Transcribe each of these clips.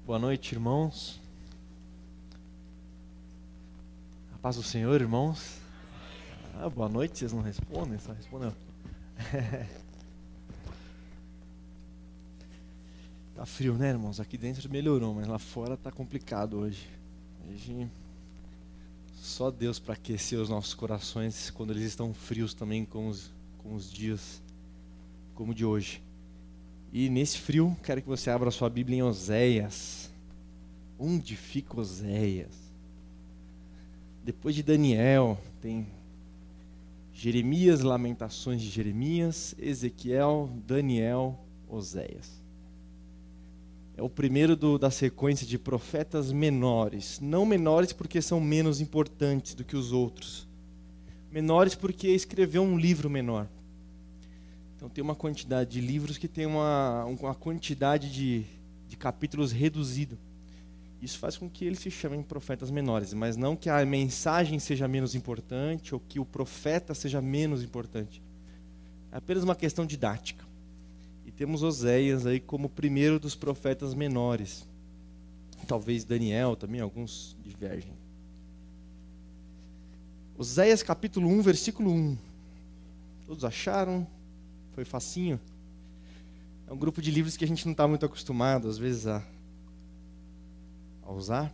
Boa noite, irmãos. A paz do Senhor, irmãos. Boa noite, vocês não respondem, só respondem. Tá frio, né, irmãos? Aqui dentro melhorou, mas lá fora tá complicado hoje. Hoje só Deus para aquecer os nossos corações quando eles estão frios também, com os dias como o de hoje. E nesse frio, quero que você abra a sua Bíblia em Oséias. Onde fica Oséias? Depois de Daniel, tem Jeremias, Lamentações de Jeremias, Ezequiel, Daniel, Oséias. É o primeiro da sequência de profetas menores. Não menores porque são menos importantes do que os outros. Menores porque escreveu um livro menor. Então tem uma quantidade de livros que tem uma quantidade de capítulos reduzido. Isso faz com que eles se chamem profetas menores, mas não que a mensagem seja menos importante ou que o profeta seja menos importante. É apenas uma questão didática. E temos Oséias aí como o primeiro dos profetas menores. Talvez Daniel também, alguns divergem. Oséias capítulo 1, versículo 1. Todos acharam? Foi facinho? É um grupo de livros que a gente não está muito acostumado, às vezes, a usar.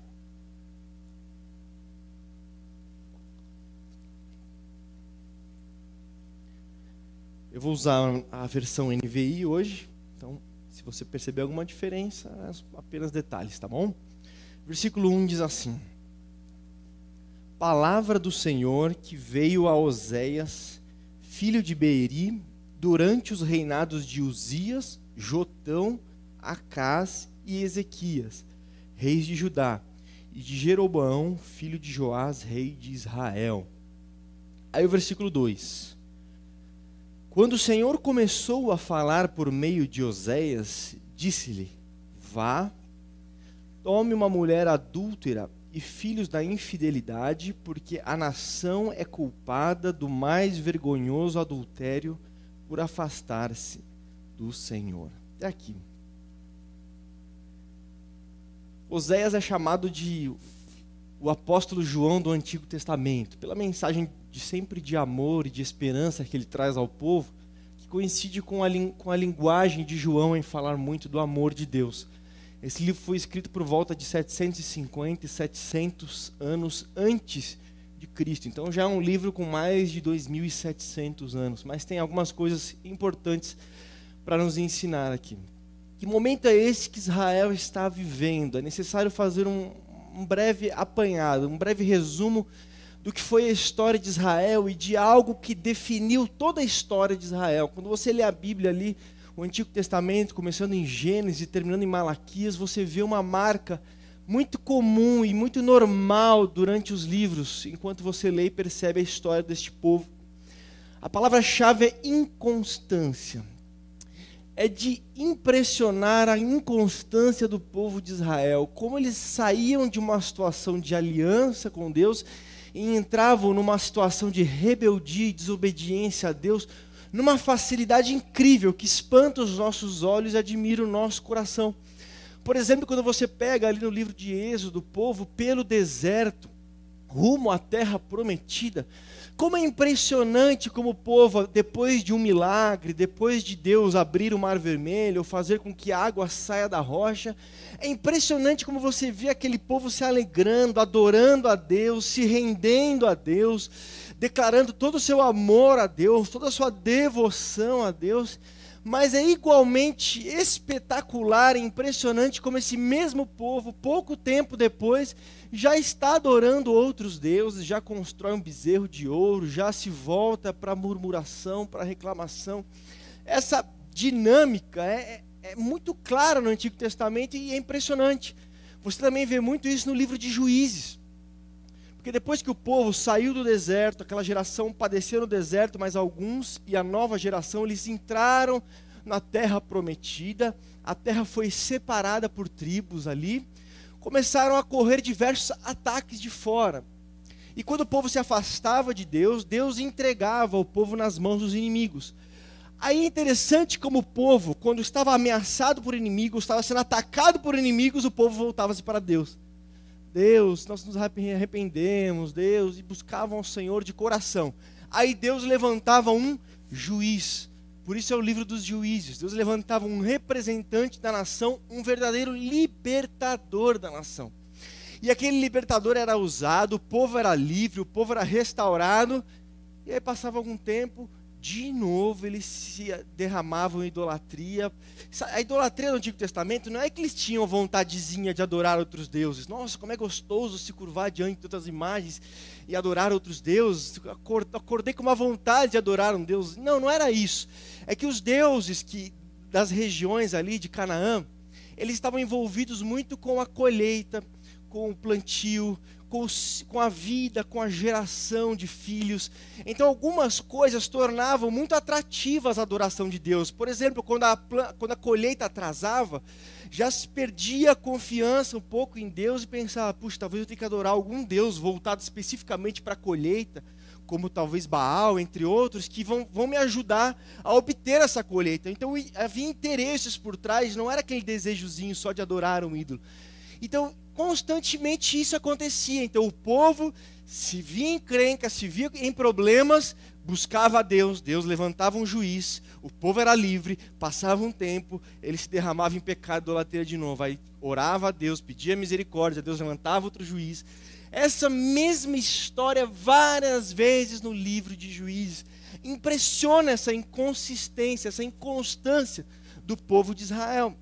Eu vou usar a versão NVI hoje, então se você perceber alguma diferença, apenas detalhes, tá bom? Versículo 1 diz assim: Palavra do Senhor que veio a Oséias, filho de Beeri, durante os reinados de Uzias, Jotão, Acás e Ezequias, reis de Judá, e de Jeroboão, filho de Joás, rei de Israel. Aí o versículo 2. Quando o Senhor começou a falar por meio de Oséias, disse-lhe: Vá, tome uma mulher adúltera e filhos da infidelidade, porque a nação é culpada do mais vergonhoso adultério por afastar-se do Senhor. Até aqui. Oséias é chamado de o apóstolo João do Antigo Testamento, pela mensagem de sempre de amor e de esperança que ele traz ao povo, que coincide com a linguagem de João em falar muito do amor de Deus. Esse livro foi escrito por volta de 750 e 700 anos antes de Cristo. Então já é um livro com mais de 2.700 anos, mas tem algumas coisas importantes para nos ensinar aqui. Que momento é esse que Israel está vivendo? É necessário fazer um breve apanhado, um breve resumo do que foi a história de Israel e de algo que definiu toda a história de Israel. Quando você lê a Bíblia ali, o Antigo Testamento, começando em Gênesis e terminando em Malaquias, você vê uma marca muito comum e muito normal durante os livros, enquanto você lê e percebe a história deste povo. A palavra-chave é inconstância. É de impressionar a inconstância do povo de Israel, como eles saíam de uma situação de aliança com Deus e entravam numa situação de rebeldia e desobediência a Deus, numa facilidade incrível que espanta os nossos olhos e admira o nosso coração. Por exemplo, quando você pega ali no livro de Êxodo, o povo pelo deserto, rumo à terra prometida, como é impressionante como o povo, depois de um milagre, depois de Deus abrir o mar vermelho, ou fazer com que a água saia da rocha, é impressionante como você vê aquele povo se alegrando, adorando a Deus, se rendendo a Deus, declarando todo o seu amor a Deus, toda a sua devoção a Deus. Mas é igualmente espetacular e impressionante como esse mesmo povo, pouco tempo depois, já está adorando outros deuses, já constrói um bezerro de ouro, já se volta para a murmuração, para a reclamação. Essa dinâmica é muito clara no Antigo Testamento e é impressionante. Você também vê muito isso no livro de Juízes. Porque depois que o povo saiu do deserto, aquela geração padeceu no deserto, mas alguns e a nova geração, eles entraram na terra prometida, a terra foi separada por tribos ali, começaram a correr diversos ataques de fora. E quando o povo se afastava de Deus, Deus entregava o povo nas mãos dos inimigos. Aí é interessante como o povo, quando estava ameaçado por inimigos, estava sendo atacado por inimigos, o povo voltava-se para Deus. Deus, nós nos arrependemos, Deus, e buscavam o Senhor de coração. Aí Deus levantava um juiz, por isso é o livro dos juízes. Deus levantava um representante da nação, um verdadeiro libertador da nação. E aquele libertador era usado, o povo era livre, o povo era restaurado, e aí passava algum tempo, de novo eles se derramavam em idolatria. A idolatria no Antigo Testamento não é que eles tinham vontadezinha de adorar outros deuses. Nossa, como é gostoso se curvar diante de outras imagens e adorar outros deuses. Acordei com uma vontade de adorar um Deus. Não, não era isso. É que os deuses das regiões ali de Canaã, eles estavam envolvidos muito com a colheita, com o plantio, com a vida, com a geração de filhos. Então algumas coisas tornavam muito atrativas a adoração de Deus. Por exemplo, quando a colheita atrasava, já se perdia a confiança um pouco em Deus e pensava, puxa, talvez eu tenha que adorar algum Deus voltado especificamente para a colheita, como talvez Baal, entre outros, que vão me ajudar a obter essa colheita. Então havia interesses por trás, não era aquele desejozinho só de adorar um ídolo. Então, constantemente isso acontecia. Então, o povo se via em encrenca, se via em problemas, buscava a Deus. Deus levantava um juiz, o povo era livre, passava um tempo, ele se derramava em pecado, idolatria de novo. Aí orava a Deus, pedia misericórdia, Deus levantava outro juiz. Essa mesma história várias vezes no livro de Juízes. Impressiona essa inconsistência, essa inconstância do povo de Israel.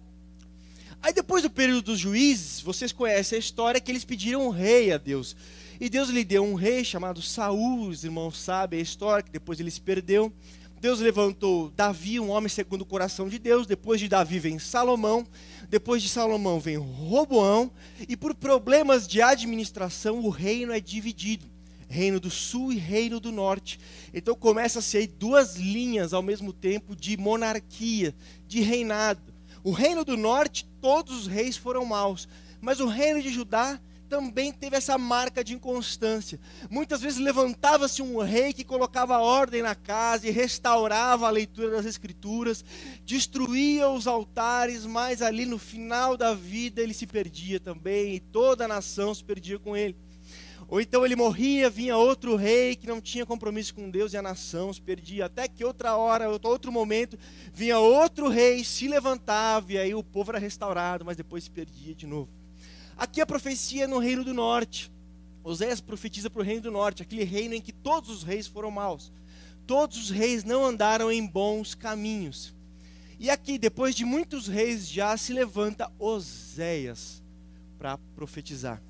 Aí depois do período dos juízes, vocês conhecem a história que eles pediram um rei a Deus. E Deus lhe deu um rei chamado Saul, os irmãos sabem a história, que depois ele se perdeu. Deus levantou Davi, um homem segundo o coração de Deus. Depois de Davi vem Salomão. Depois de Salomão vem Roboão. E por problemas de administração, o reino é dividido. Reino do sul e reino do norte. Então começa-se aí duas linhas ao mesmo tempo de monarquia, de reinado. O reino do norte, todos os reis foram maus, mas o reino de Judá também teve essa marca de inconstância. Muitas vezes levantava-se um rei que colocava ordem na casa e restaurava a leitura das escrituras, destruía os altares, mas ali no final da vida ele se perdia também, e toda a nação se perdia com ele. Ou então ele morria, vinha outro rei que não tinha compromisso com Deus e a nação se perdia. Até que outra hora, outro momento, vinha outro rei, se levantava e aí o povo era restaurado, mas depois se perdia de novo. Aqui a profecia é no reino do norte. Oséias profetiza para o reino do norte, aquele reino em que todos os reis foram maus. Todos os reis não andaram em bons caminhos. E aqui, depois de muitos reis, já se levanta Oséias para profetizar.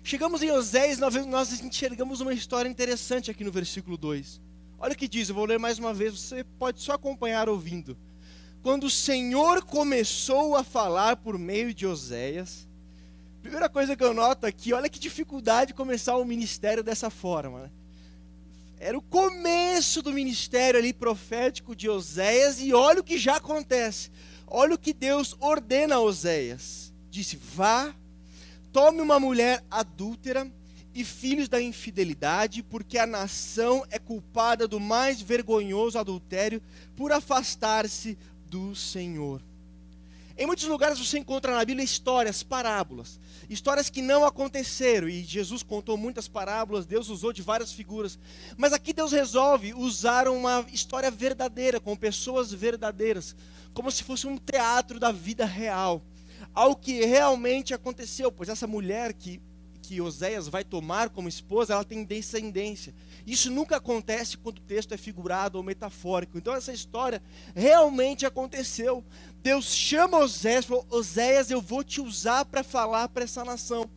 Chegamos em Oséias, nós enxergamos uma história interessante aqui no versículo 2. Olha o que diz, eu vou ler mais uma vez, você pode só acompanhar ouvindo. Quando o Senhor começou a falar por meio de Oséias, primeira coisa que eu noto aqui, olha que dificuldade começar o ministério dessa forma, né? Era o começo do ministério ali profético de Oséias e olha o que já acontece. Olha o que Deus ordena a Oséias. Disse, vá, tome uma mulher adúltera e filhos da infidelidade, porque a nação é culpada do mais vergonhoso adultério por afastar-se do Senhor. Em muitos lugares você encontra na Bíblia histórias, parábolas, histórias que não aconteceram, e Jesus contou muitas parábolas, Deus usou de várias figuras, mas aqui Deus resolve usar uma história verdadeira, com pessoas verdadeiras, como se fosse um teatro da vida real, algo que realmente aconteceu, pois essa mulher que Oséias vai tomar como esposa, ela tem descendência. Isso nunca acontece quando o texto é figurado ou metafórico. Então essa história realmente aconteceu. Deus chama Oséias e falou, Oséias, eu vou te usar para falar para essa nação.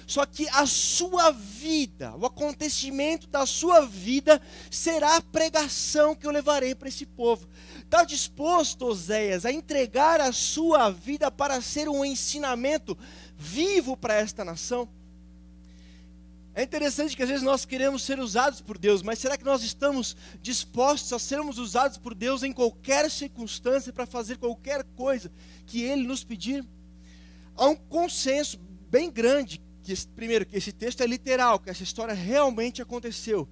Só que a sua vida, o acontecimento da sua vida será a pregação que eu levarei para esse povo. Está disposto, Oséias, a entregar a sua vida para ser um ensinamento vivo para esta nação? É interessante que às vezes nós queremos ser usados por Deus, mas será que nós estamos dispostos a sermos usados por Deus em qualquer circunstância para fazer qualquer coisa que Ele nos pedir? Há um consenso bem grande primeiro, que esse texto é literal, que essa história realmente aconteceu.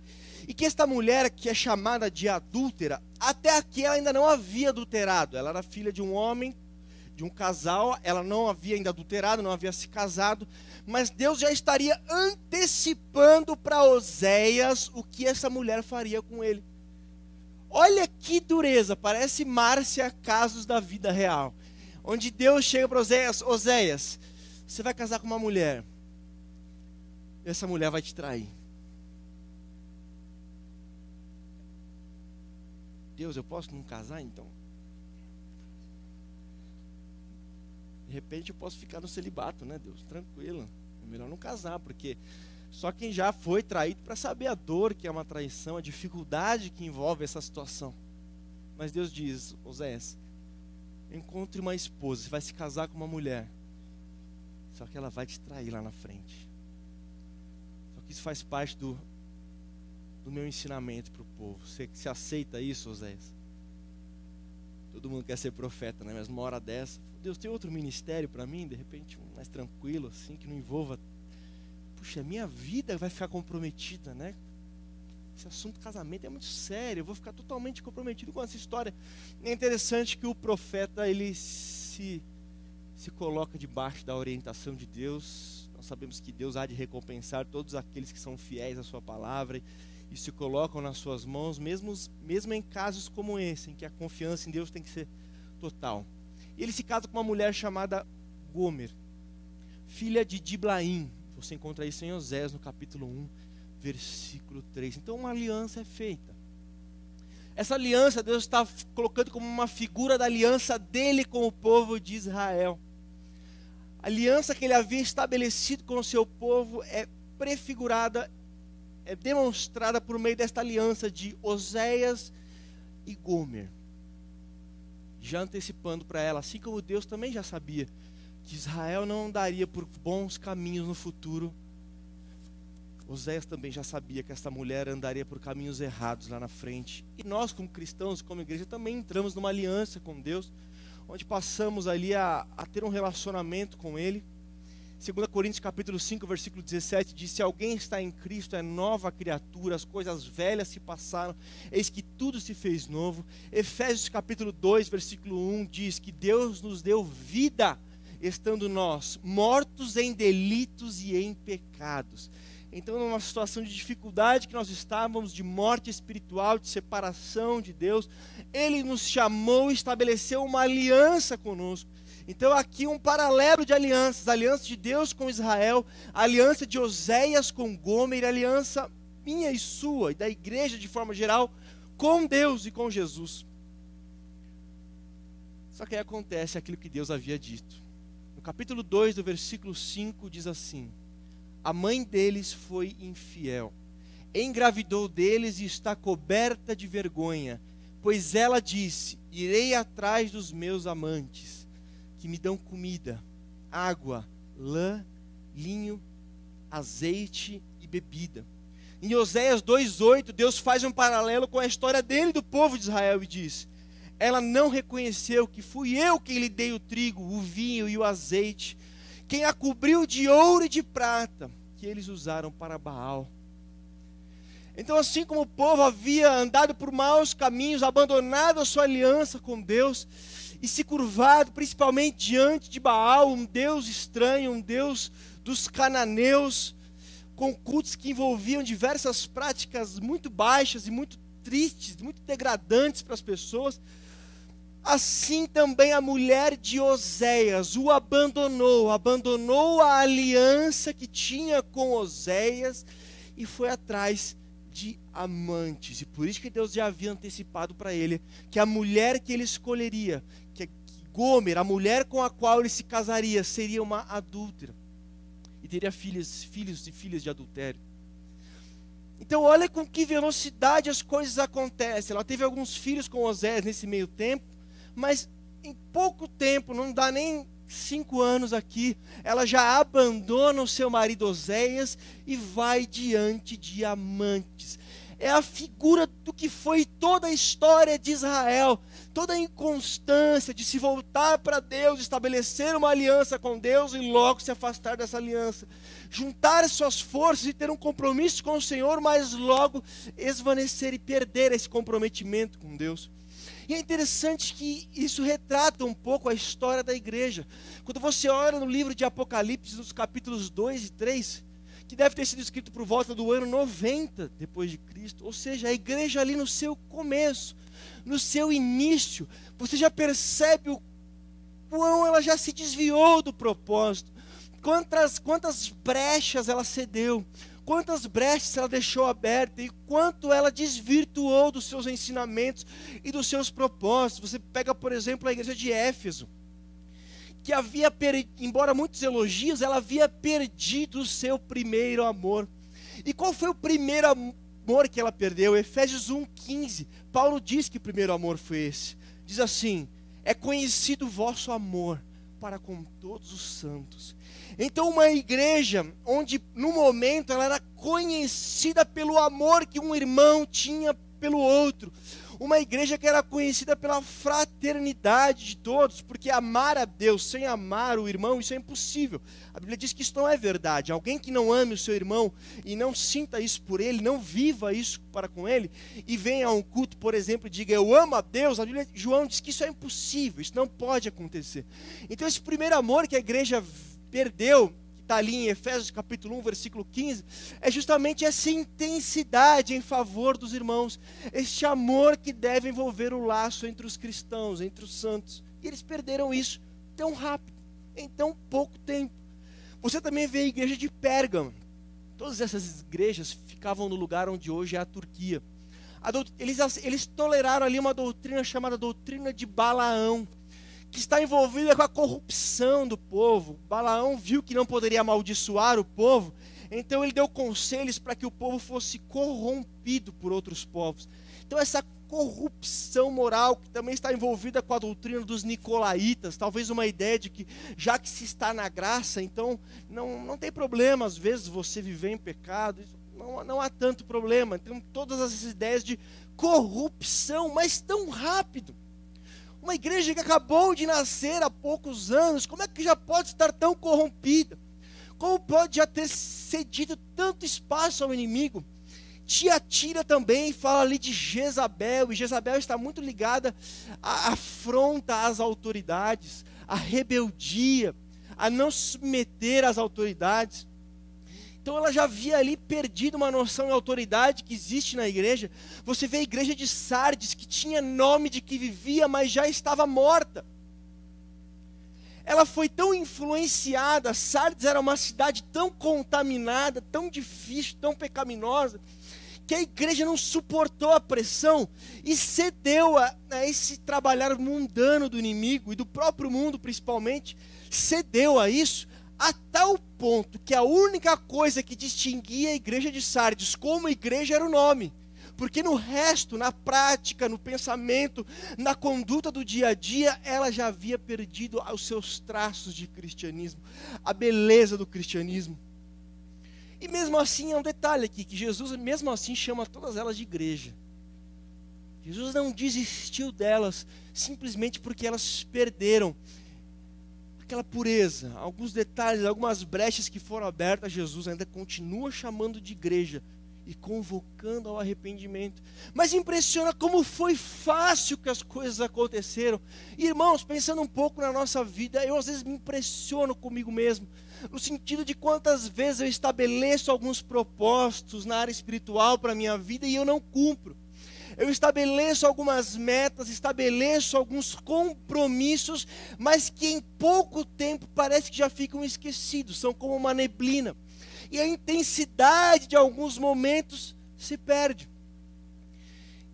E que esta mulher, que é chamada de adúltera, até aqui ela ainda não havia adulterado. Ela era filha de um homem, de um casal, ela não havia ainda adulterado, não havia se casado, mas Deus já estaria antecipando para Oséias o que essa mulher faria com ele. Olha que dureza, parece Márcia, casos da vida real. Onde Deus chega para Oséias: Oséias, você vai casar com uma mulher, e essa mulher vai te trair. Deus, eu posso não casar então? De repente eu posso ficar no celibato, né, Deus? Tranquilo, é melhor não casar, porque só quem já foi traído para saber a dor que é uma traição, a dificuldade que envolve essa situação. Mas Deus diz: Oséias, encontre uma esposa, você vai se casar com uma mulher, só que ela vai te trair lá na frente. Só que isso faz parte do meu ensinamento para o povo. Você aceita isso, Oséias? Todo mundo quer ser profeta, né? Mas uma hora dessa, Deus, tem outro ministério para mim, de repente, um mais tranquilo, assim, que não envolva. Puxa, minha vida vai ficar comprometida, né? Esse assunto casamento é muito sério, eu vou ficar totalmente comprometido com essa história. É interessante que o profeta, ele se coloca debaixo da orientação de Deus. Nós sabemos que Deus há de recompensar todos aqueles que são fiéis à sua palavra e se colocam nas suas mãos, mesmo em casos como esse, em que a confiança em Deus tem que ser total. E ele se casa com uma mulher chamada Gomer, filha de Diblaim. Você encontra isso em Oséias, no capítulo 1, versículo 3. Então uma aliança é feita. Essa aliança Deus está colocando como uma figura da aliança dele com o povo de Israel. A aliança que ele havia estabelecido com o seu povo é prefigurada, é demonstrada por meio desta aliança de Oséias e Gomer. Já antecipando para ela, assim como Deus também já sabia que Israel não andaria por bons caminhos no futuro, Oséias também já sabia que esta mulher andaria por caminhos errados lá na frente. E nós, como cristãos, como igreja, também entramos numa aliança com Deus, onde passamos ali a ter um relacionamento com Ele. 2 Coríntios capítulo 5, versículo 17 diz: se alguém está em Cristo, é nova criatura, as coisas velhas se passaram, eis que tudo se fez novo. Efésios capítulo 2, versículo 1 diz que Deus nos deu vida, estando nós mortos em delitos e em pecados. Então, numa situação de dificuldade que nós estávamos, de morte espiritual, de separação de Deus, Ele nos chamou e estabeleceu uma aliança conosco. Então aqui um paralelo de alianças, a aliança de Deus com Israel, a aliança de Oséias com Gomer, a aliança minha e sua, e da igreja de forma geral, com Deus e com Jesus. Só que aí acontece aquilo que Deus havia dito. No capítulo 2 do versículo 5 diz assim: a mãe deles foi infiel, engravidou deles e está coberta de vergonha, pois ela disse: irei atrás dos meus amantes, que me dão comida, água, lã, linho, azeite e bebida. Em Oséias 2,8, Deus faz um paralelo com a história dele e do povo de Israel e diz: ela não reconheceu que fui eu quem lhe dei o trigo, o vinho e o azeite, quem a cobriu de ouro e de prata, que eles usaram para Baal. Então, assim como o povo havia andado por maus caminhos, abandonado a sua aliança com Deus, e se curvado principalmente diante de Baal, um deus estranho, um deus dos cananeus, com cultos que envolviam diversas práticas muito baixas e muito tristes, muito degradantes para as pessoas, assim também a mulher de Oséias o abandonou a aliança que tinha com Oséias e foi atrás de amantes. E por isso que Deus já havia antecipado para ele que a mulher que ele escolheria, que Gomer, a mulher com a qual ele se casaria, seria uma adúltera e teria filhos e filhas de adultério. Então olha com que velocidade as coisas acontecem. Ela teve alguns filhos com Oséias nesse meio tempo, mas em pouco tempo, não dá nem 5 anos aqui, ela já abandona o seu marido Oséias e vai diante de amantes. é a figura do que foi toda a história de Israel, toda a inconstância de se voltar para Deus, estabelecer uma aliança com Deus e logo se afastar dessa aliança, juntar suas forças e ter um compromisso com o Senhor, mas logo esvanecer e perder esse comprometimento com Deus. E é interessante que isso retrata um pouco a história da igreja. Quando você olha no livro de Apocalipse, nos capítulos 2 e 3, que deve ter sido escrito por volta do ano 90 depois de Cristo, ou seja, a igreja ali no seu começo, no seu início, você já percebe o quão ela já se desviou do propósito, quantas brechas ela cedeu, quantas brechas ela deixou abertas e quanto ela desvirtuou dos seus ensinamentos e dos seus propósitos. Você pega, por exemplo, a igreja de Éfeso, que havia, embora muitos elogios, ela havia perdido o seu primeiro amor. E qual foi o primeiro amor que ela perdeu? Efésios 1,15, Paulo diz que o primeiro amor foi esse. Diz assim: é conhecido o vosso amor para com todos os santos. Então uma igreja onde no momento ela era conhecida pelo amor que um irmão tinha pelo outro, uma igreja que era conhecida pela fraternidade de todos, porque amar a Deus sem amar o irmão, isso é impossível. A Bíblia diz que isso não é verdade. Alguém que não ame o seu irmão e não sinta isso por ele, não viva isso para com ele, e venha a um culto, por exemplo, e diga eu amo a Deus, a Bíblia, João diz que isso é impossível, isso não pode acontecer. Então esse primeiro amor que a igreja perdeu, que está ali em Efésios capítulo 1, versículo 15, é justamente essa intensidade em favor dos irmãos, este amor que deve envolver o laço entre os cristãos, entre os santos. E eles perderam isso tão rápido, em tão pouco tempo. Você também vê a igreja de Pérgamo. Todas essas igrejas ficavam no lugar onde hoje é a Turquia. Eles toleraram ali uma doutrina chamada doutrina de Balaão, que está envolvida com a corrupção do povo. Balaão viu que não poderia amaldiçoar o povo, então ele deu conselhos para que o povo fosse corrompido por outros povos. Então essa corrupção moral, que também está envolvida com a doutrina dos nicolaítas, talvez uma ideia de que já que se está na graça, então não tem problema às vezes você viver em pecado, não há tanto problema. Então todas essas ideias de corrupção, mas tão rápido. Uma igreja que acabou de nascer há poucos anos, como é que já pode estar tão corrompida? Como pode já ter cedido tanto espaço ao inimigo? Tiatira também fala ali de Jezabel, e Jezabel está muito ligada à afronta às autoridades, à rebeldia, a não se submeter às autoridades. Então ela já havia ali perdido uma noção de autoridade que existe na igreja. Você vê a igreja de Sardes, que tinha nome de que vivia, mas já estava morta. Ela foi tão influenciada, Sardes era uma cidade tão contaminada, tão difícil, tão pecaminosa, que a igreja não suportou a pressão e cedeu a esse trabalhar mundano do inimigo e do próprio mundo principalmente, cedeu a isso, a tal ponto que a única coisa que distinguia a igreja de Sardes como igreja era o nome. Porque no resto, na prática, no pensamento, na conduta do dia a dia, ela já havia perdido os seus traços de cristianismo, a beleza do cristianismo. E mesmo assim, é um detalhe aqui, que Jesus mesmo assim chama todas elas de igreja. Jesus não desistiu delas, simplesmente porque elas perderam aquela pureza, alguns detalhes, algumas brechas que foram abertas. Jesus ainda continua chamando de igreja e convocando ao arrependimento. Mas impressiona como foi fácil que as coisas aconteceram. Irmãos, pensando um pouco na nossa vida, eu às vezes me impressiono comigo mesmo, no sentido de quantas vezes eu estabeleço alguns propósitos na área espiritual para a minha vida e eu não cumpro. Eu estabeleço algumas metas, estabeleço alguns compromissos, mas que em pouco tempo parece que já ficam esquecidos, são como uma neblina. E a intensidade de alguns momentos se perde.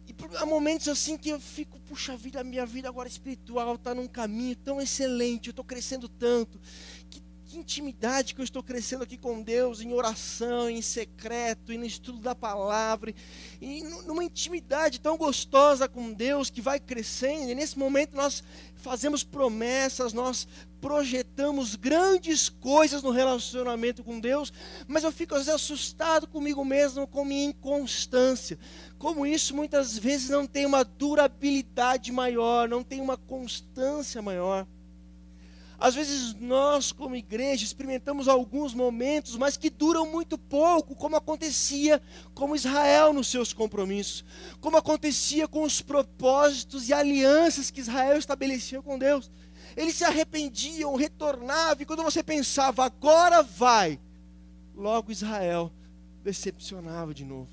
E há momentos assim que eu fico, puxa vida, a minha vida agora espiritual está num caminho tão excelente, eu estou crescendo tanto, que Que intimidade que eu estou crescendo aqui com Deus, em oração, em secreto, e no estudo da palavra, e numa intimidade tão gostosa com Deus que vai crescendo. E nesse momento nós fazemos promessas, nós projetamos grandes coisas no relacionamento com Deus, mas eu fico às vezes assustado comigo mesmo, com minha inconstância. Como isso muitas vezes não tem uma durabilidade maior, não tem uma constância maior. Às vezes nós, como igreja, experimentamos alguns momentos, mas que duram muito pouco, como acontecia com Israel nos seus compromissos, como acontecia com os propósitos e alianças que Israel estabelecia com Deus. Eles se arrependiam, retornavam, e quando você pensava, agora vai, logo Israel decepcionava de novo.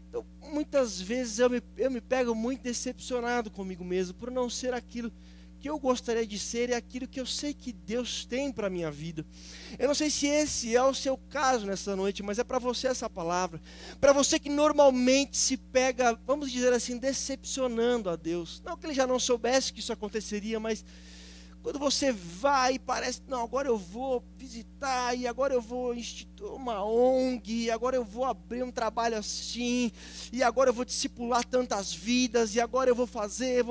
Então, muitas vezes eu me pego muito decepcionado comigo mesmo, por não ser aquilo que eu gostaria de ser e aquilo que eu sei que Deus tem para a minha vida. Eu não sei se esse é o seu caso nessa noite, mas é para você essa palavra. Para você que normalmente se pega, vamos dizer assim, decepcionando a Deus. Não que ele já não soubesse que isso aconteceria, mas quando você vai e parece, não, agora eu vou visitar, e agora eu vou instituir uma ONG, e agora eu vou abrir um trabalho assim, e agora eu vou discipular tantas vidas, e agora eu vou fazer.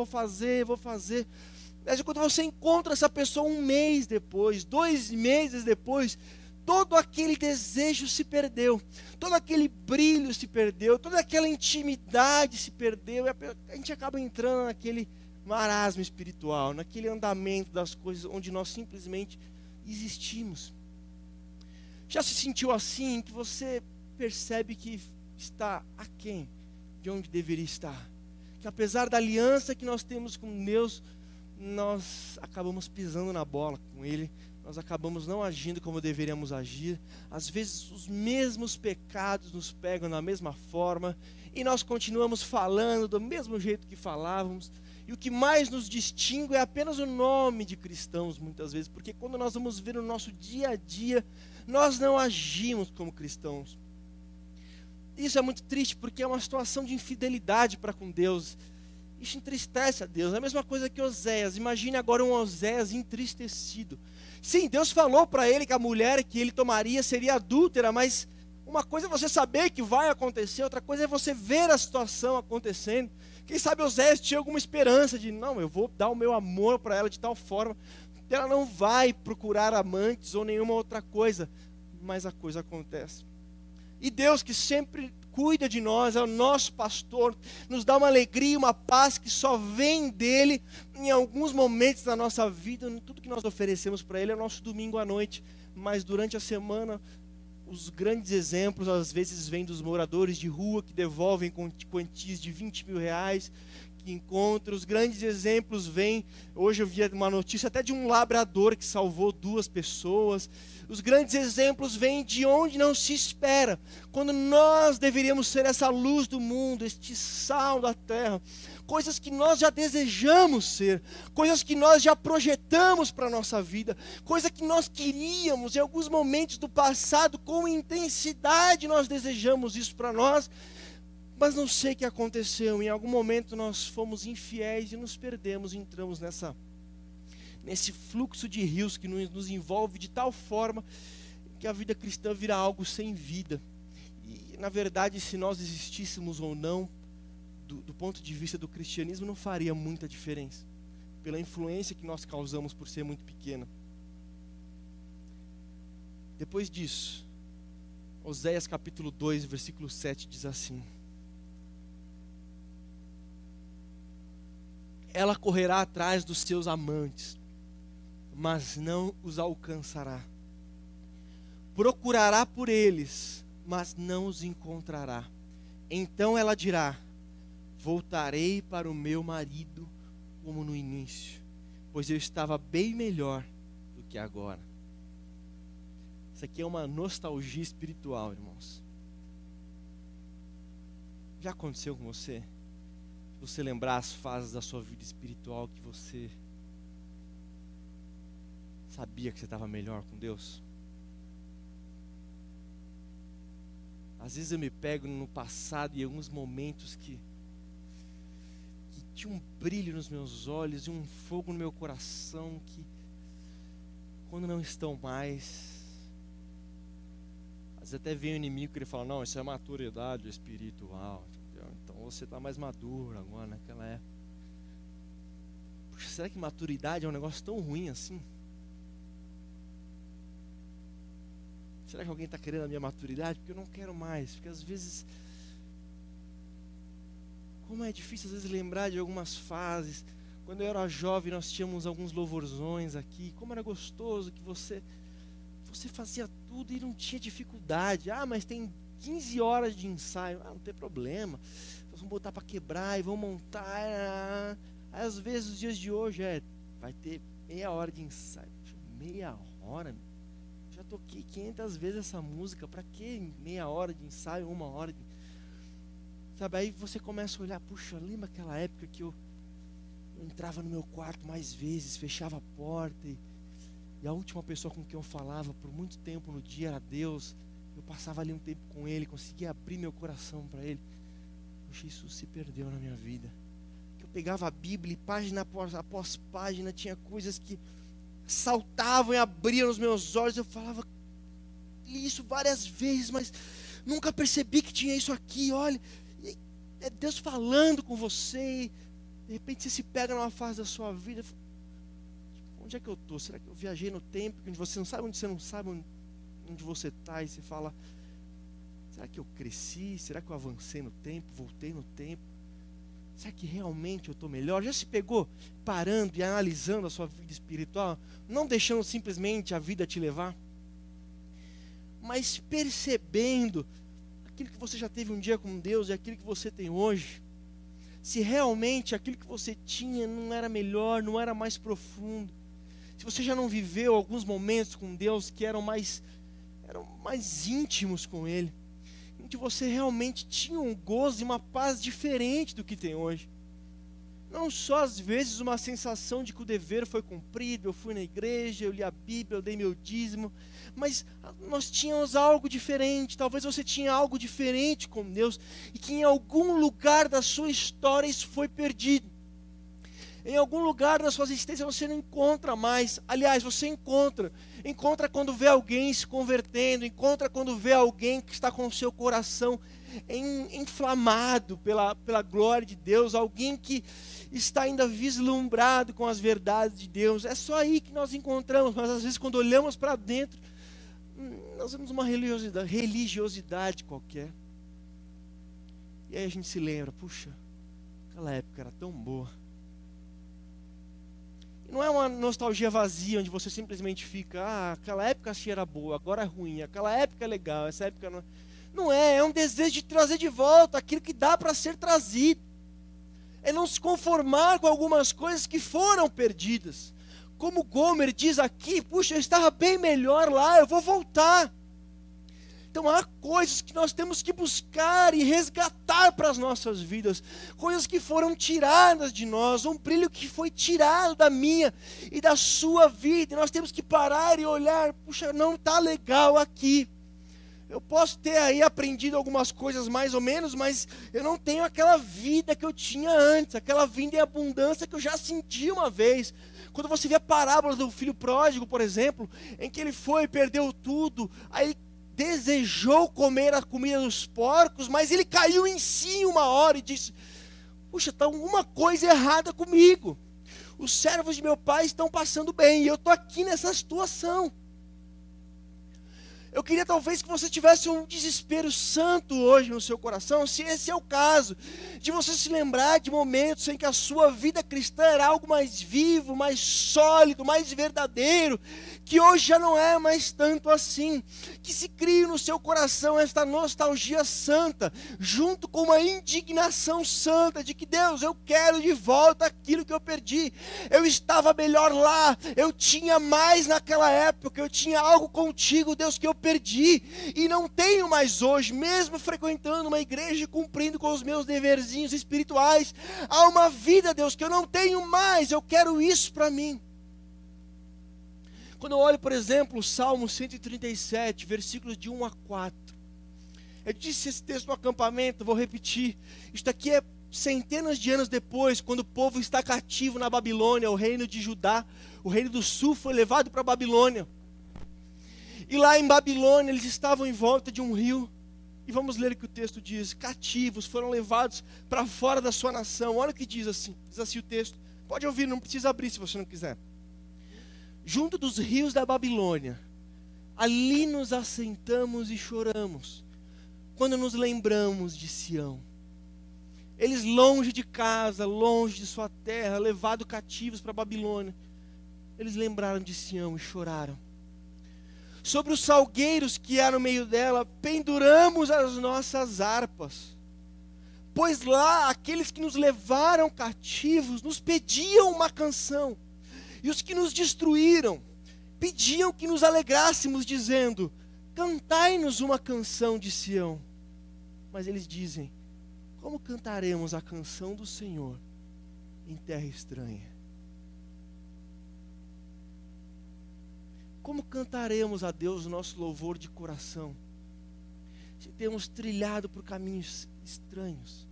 Mas quando você encontra essa pessoa 1 mês depois, 2 meses depois, todo aquele desejo se perdeu, todo aquele brilho se perdeu, toda aquela intimidade se perdeu, e a gente acaba entrando naquele marasmo espiritual, naquele andamento das coisas onde nós simplesmente existimos. Já se sentiu assim, que você percebe que está aquém de onde deveria estar? Que apesar da aliança que nós temos com Deus, nós acabamos pisando na bola com Ele, nós acabamos não agindo como deveríamos agir. Às vezes os mesmos pecados nos pegam da mesma forma, e nós continuamos falando do mesmo jeito que falávamos, e o que mais nos distingue é apenas o nome de cristãos, muitas vezes, porque quando nós vamos ver no nosso dia a dia, nós não agimos como cristãos. Isso é muito triste, porque é uma situação de infidelidade para com Deus. Isso entristece a Deus. É a mesma coisa que Oséias. Imagine agora um Oséias entristecido. Sim, Deus falou para ele que a mulher que ele tomaria seria adúltera, mas uma coisa é você saber que vai acontecer, outra coisa é você ver a situação acontecendo. Quem sabe Oséias tinha alguma esperança de, não, eu vou dar o meu amor para ela de tal forma que ela não vai procurar amantes ou nenhuma outra coisa. Mas a coisa acontece. E Deus, que sempre cuida de nós, é o nosso pastor, nos dá uma alegria, uma paz que só vem dele em alguns momentos da nossa vida. Tudo que nós oferecemos para ele é o nosso domingo à noite, mas durante a semana os grandes exemplos às vezes vêm dos moradores de rua que devolvem quantias de 20 mil reais, que encontram. Os grandes exemplos vêm, hoje eu vi uma notícia até de um labrador que salvou 2 pessoas. Os grandes exemplos vêm de onde não se espera, quando nós deveríamos ser essa luz do mundo, este sal da terra, coisas que nós já desejamos ser, coisas que nós já projetamos para a nossa vida, coisas que nós queríamos em alguns momentos do passado, com intensidade nós desejamos isso para nós, mas não sei o que aconteceu, em algum momento nós fomos infiéis e nos perdemos, entramos nesse fluxo de rios que nos envolve de tal forma que a vida cristã vira algo sem vida. E na verdade, se nós existíssemos ou não, do ponto de vista do cristianismo, não faria muita diferença, pela influência que nós causamos por ser muito pequena. Depois disso, Oséias capítulo 2, versículo 7 diz assim: ela correrá atrás dos seus amantes, mas não os alcançará. Procurará por eles, mas não os encontrará. Então ela dirá: voltarei para o meu marido como no início, pois eu estava bem melhor do que agora. Isso aqui é uma nostalgia espiritual, irmãos. Já aconteceu com você? Você lembrar as fases da sua vida espiritual que você sabia que você estava melhor com Deus? Às vezes eu me pego no passado e em alguns momentos que tinha um brilho nos meus olhos e um fogo no meu coração, que quando não estão mais, às vezes até vem o inimigo que ele fala, não, isso é maturidade espiritual, entendeu? Então você está mais maduro agora, naquela época. Puxa, será que maturidade é um negócio tão ruim assim? Será que alguém está querendo a minha maturidade? Porque eu não quero mais, porque às vezes, como é difícil às vezes lembrar de algumas fases. Quando eu era jovem, nós tínhamos alguns louvorzões aqui. Como era gostoso que você fazia tudo e não tinha dificuldade. Ah, mas tem 15 horas de ensaio. Ah, não tem problema. Nós vamos botar para quebrar e vamos montar. Às vezes, os dias de hoje, vai ter meia hora de ensaio. Meia hora? Já toquei 500 vezes essa música. Para que meia hora de ensaio, 1 hora de... Sabe, aí você começa a olhar, puxa, lembra aquela época que eu entrava no meu quarto mais vezes, fechava a porta e a última pessoa com quem eu falava por muito tempo no dia era Deus. Eu passava ali um tempo com Ele, conseguia abrir meu coração para Ele. Puxa, isso se perdeu na minha vida. Eu pegava a Bíblia e página após página tinha coisas que saltavam e abriam nos meus olhos. Eu falava, li isso várias vezes, mas nunca percebi que tinha isso aqui. Olha, é Deus falando com você. De repente você se pega numa fase da sua vida, onde é que eu estou? Será que eu viajei no tempo, onde você não sabe onde você está, e você fala, será que eu cresci? Será que eu avancei no tempo, voltei no tempo? Será que realmente eu estou melhor? Já se pegou parando e analisando a sua vida espiritual, não deixando simplesmente a vida te levar, mas percebendo aquilo que você já teve um dia com Deus e aquilo que você tem hoje? Se realmente aquilo que você tinha não era melhor, não era mais profundo, se você já não viveu alguns momentos com Deus que eram mais íntimos com Ele, onde você realmente tinha um gozo e uma paz diferente do que tem hoje. Não só às vezes uma sensação de que o dever foi cumprido, eu fui na igreja, eu li a Bíblia, eu dei meu dízimo, mas nós tínhamos algo diferente. Talvez você tinha algo diferente com Deus e que em algum lugar da sua história isso foi perdido. Em algum lugar da sua existência você não encontra mais. Aliás, você encontra quando vê alguém se convertendo, encontra quando vê alguém que está com o seu coração inflamado pela glória de Deus, alguém que está ainda vislumbrado com as verdades de Deus. É só aí que nós encontramos, mas às vezes quando olhamos para dentro, nós vemos uma religiosidade qualquer. E aí a gente se lembra, puxa, aquela época era tão boa. E não é uma nostalgia vazia, onde você simplesmente fica, aquela época assim era boa, agora é ruim, aquela época é legal, essa época não... Não é um desejo de trazer de volta aquilo que dá para ser trazido. É não se conformar com algumas coisas que foram perdidas. Como Gomer diz aqui, puxa, eu estava bem melhor lá, eu vou voltar. Então há coisas que nós temos que buscar e resgatar para as nossas vidas. Coisas que foram tiradas de nós, um brilho que foi tirado da minha e da sua vida. E nós temos que parar e olhar, puxa, não está legal aqui. Eu posso ter aí aprendido algumas coisas mais ou menos, mas eu não tenho aquela vida que eu tinha antes, aquela vida em abundância que eu já senti uma vez. Quando você vê a parábola do filho pródigo, por exemplo, em que ele foi e perdeu tudo, aí desejou comer a comida dos porcos, mas ele caiu em si uma hora e disse, puxa, está alguma coisa errada comigo. Os servos de meu pai estão passando bem e eu estou aqui nessa situação. Eu queria talvez que você tivesse um desespero santo hoje no seu coração, se esse é o caso, de você se lembrar de momentos em que a sua vida cristã era algo mais vivo, mais sólido, mais verdadeiro, que hoje já não é mais tanto assim. Que se crie no seu coração esta nostalgia santa, junto com uma indignação santa, de que Deus, eu quero de volta aquilo que eu perdi. Eu estava melhor lá, eu tinha mais naquela época, eu tinha algo contigo, Deus, que eu perdi e não tenho mais hoje, mesmo frequentando uma igreja e cumprindo com os meus deverzinhos espirituais. Há uma vida, Deus, que eu não tenho mais, eu quero isso para mim. Quando eu olho, por exemplo, o Salmo 137, versículos de 1 a 4, eu disse esse texto no acampamento, vou repetir, isto aqui é centenas de anos depois, quando o povo está cativo na Babilônia, o reino de Judá, o reino do sul foi levado para a Babilônia. E lá em Babilônia eles estavam em volta de um rio. E vamos ler o que o texto diz. Cativos, foram levados para fora da sua nação. Olha o que diz assim o texto. Pode ouvir, não precisa abrir se você não quiser. Junto dos rios da Babilônia, ali nos assentamos e choramos, quando nos lembramos de Sião. Eles longe de casa, longe de sua terra, levados cativos para a Babilônia. Eles lembraram de Sião e choraram. Sobre os salgueiros que há no meio dela, penduramos as nossas harpas. Pois lá, aqueles que nos levaram cativos, nos pediam uma canção. E os que nos destruíram, pediam que nos alegrássemos, dizendo: cantai-nos uma canção de Sião. Mas eles dizem: como cantaremos a canção do Senhor em terra estranha? Como cantaremos a Deus o nosso louvor de coração, se temos trilhado por caminhos estranhos?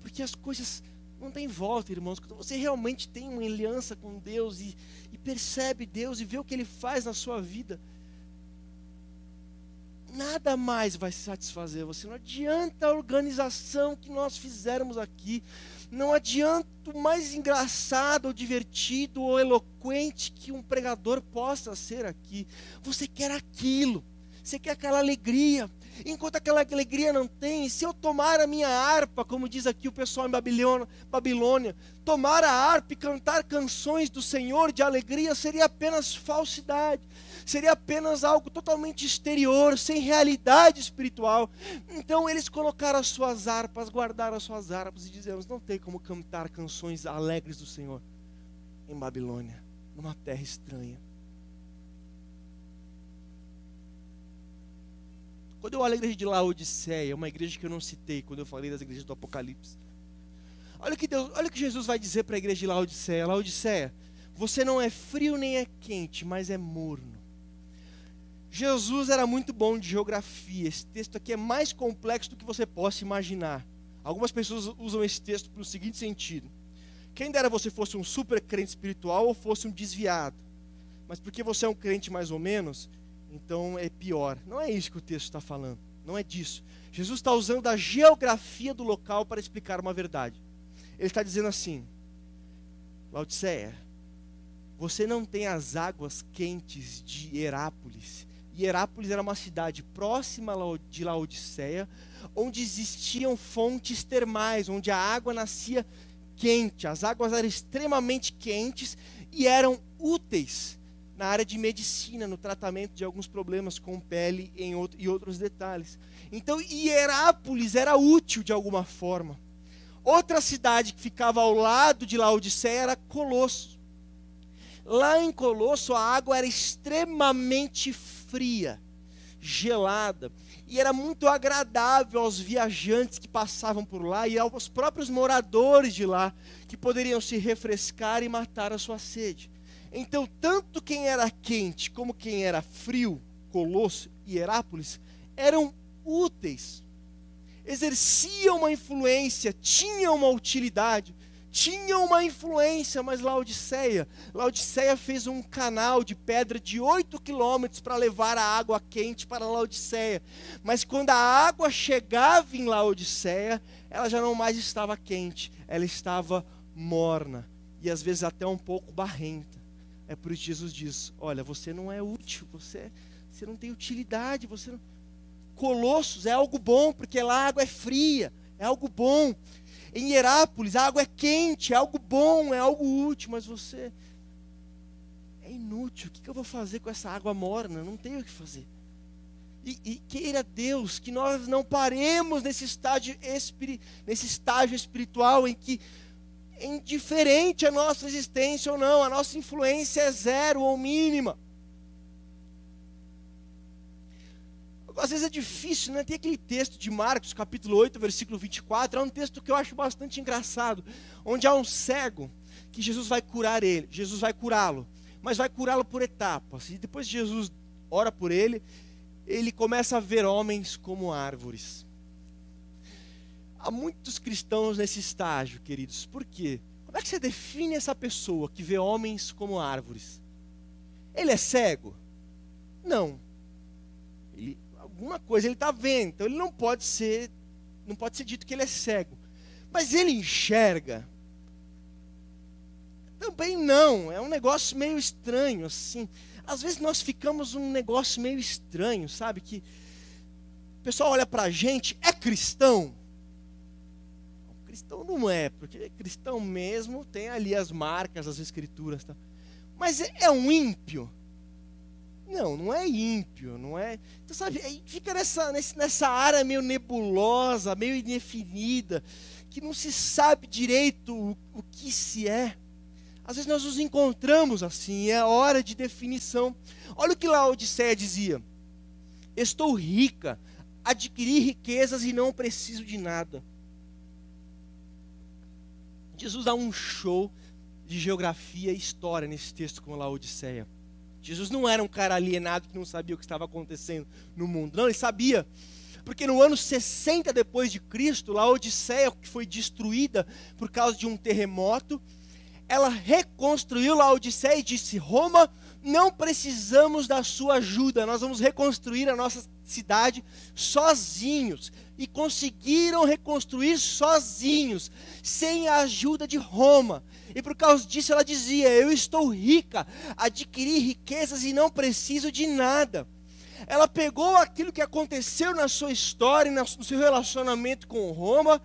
Porque as coisas não têm volta, irmãos. Quando você realmente tem uma aliança com Deus e percebe Deus e vê o que Ele faz na sua vida, nada mais vai satisfazer você. Não adianta a organização que nós fizermos aqui. Não adianta o mais engraçado, ou divertido, ou eloquente que um pregador possa ser aqui. Você quer aquilo. Você quer aquela alegria. Enquanto aquela alegria não tem, se eu tomar a minha harpa, como diz aqui o pessoal em Babilônia, tomar a harpa e cantar canções do Senhor de alegria, seria apenas falsidade. Seria apenas algo totalmente exterior, sem realidade espiritual. Então eles colocaram as suas harpas, guardaram as suas harpas e dizemos: não tem como cantar canções alegres do Senhor em Babilônia, numa terra estranha. Quando eu olho a igreja de Laodiceia, uma igreja que eu não citei quando eu falei das igrejas do Apocalipse, olha o que Jesus vai dizer para a igreja de Laodiceia: Laodiceia, você não é frio nem é quente, mas é morno. Jesus era muito bom de geografia. Esse texto aqui é mais complexo do que você possa imaginar. Algumas pessoas usam esse texto para o seguinte sentido: quem dera você fosse um super crente espiritual ou fosse um desviado, mas porque você é um crente mais ou menos, então é pior. Não é isso que o texto está falando. Não é disso. Jesus está usando a geografia do local para explicar uma verdade. Ele está dizendo assim: Laodiceia, você não tem as águas quentes de Herápolis. E Herápolis era uma cidade próxima de Laodiceia, onde existiam fontes termais, onde a água nascia quente. As águas eram extremamente quentes e eram úteis na área de medicina, no tratamento de alguns problemas com pele e outros detalhes. Então, Herápolis era útil de alguma forma. Outra cidade que ficava ao lado de Laodiceia era Colosso. Lá em Colosso a água era extremamente fria, gelada, e era muito agradável aos viajantes que passavam por lá e aos próprios moradores de lá, que poderiam se refrescar e matar a sua sede. Então, tanto quem era quente como quem era frio, Colosso e Herápolis, eram úteis, exerciam uma influência, tinham uma utilidade, tinham uma influência. Mas Laodiceia fez um canal de pedra de 8 quilômetros para levar a água quente para Laodiceia. Mas quando a água chegava em Laodiceia, ela já não mais estava quente, ela estava morna e às vezes até um pouco barrenta. É por isso que Jesus diz: olha, você não é útil, você não tem utilidade, você não... Colossos é algo bom, porque lá a água é fria, é algo bom. Em Herápolis a água é quente, é algo bom, é algo útil, mas você é inútil. O que eu vou fazer com essa água morna? Não tenho o que fazer. E queira Deus que nós não paremos nesse estágio espiritual em que, indiferente a nossa existência ou não, a nossa influência é zero ou mínima. Às vezes é difícil, né? Tem aquele texto de Marcos, capítulo 8, versículo 24, é um texto que eu acho bastante engraçado, onde há um cego que Jesus vai curar ele, Jesus vai curá-lo, mas vai curá-lo por etapas. E depois Jesus ora por ele, ele começa a ver homens como árvores. Há muitos cristãos nesse estágio, queridos. Por quê? Como é que você define essa pessoa que vê homens como árvores? Ele é cego? Não. Alguma coisa ele está vendo, então ele não pode ser dito que ele é cego. Mas ele enxerga? Também não. É um negócio meio estranho, assim. Às vezes nós ficamos um negócio meio estranho, sabe? Que o pessoal olha para a gente, é cristão? Cristão não é, porque cristão mesmo tem ali as marcas, as escrituras. Tá? Mas é um ímpio? Não, não é ímpio, não é. Então, sabe, fica nessa área meio nebulosa, meio indefinida, que não se sabe direito o que se é. Às vezes nós nos encontramos assim, é hora de definição. Olha o que Laodiceia dizia: estou rica, adquiri riquezas e não preciso de nada. Jesus dá um show de geografia e história nesse texto com Laodiceia. Jesus não era um cara alienado que não sabia o que estava acontecendo no mundo. Não, ele sabia. Porque no ano 60 depois de Cristo, Laodiceia, que foi destruída por causa de um terremoto, ela reconstruiu Laodiceia e disse: Roma, não precisamos da sua ajuda, nós vamos reconstruir a nossa cidade sozinhos. E conseguiram reconstruir sozinhos, sem a ajuda de Roma. E por causa disso ela dizia: eu estou rica, adquiri riquezas e não preciso de nada. Ela pegou aquilo que aconteceu na sua história, no seu relacionamento com Roma,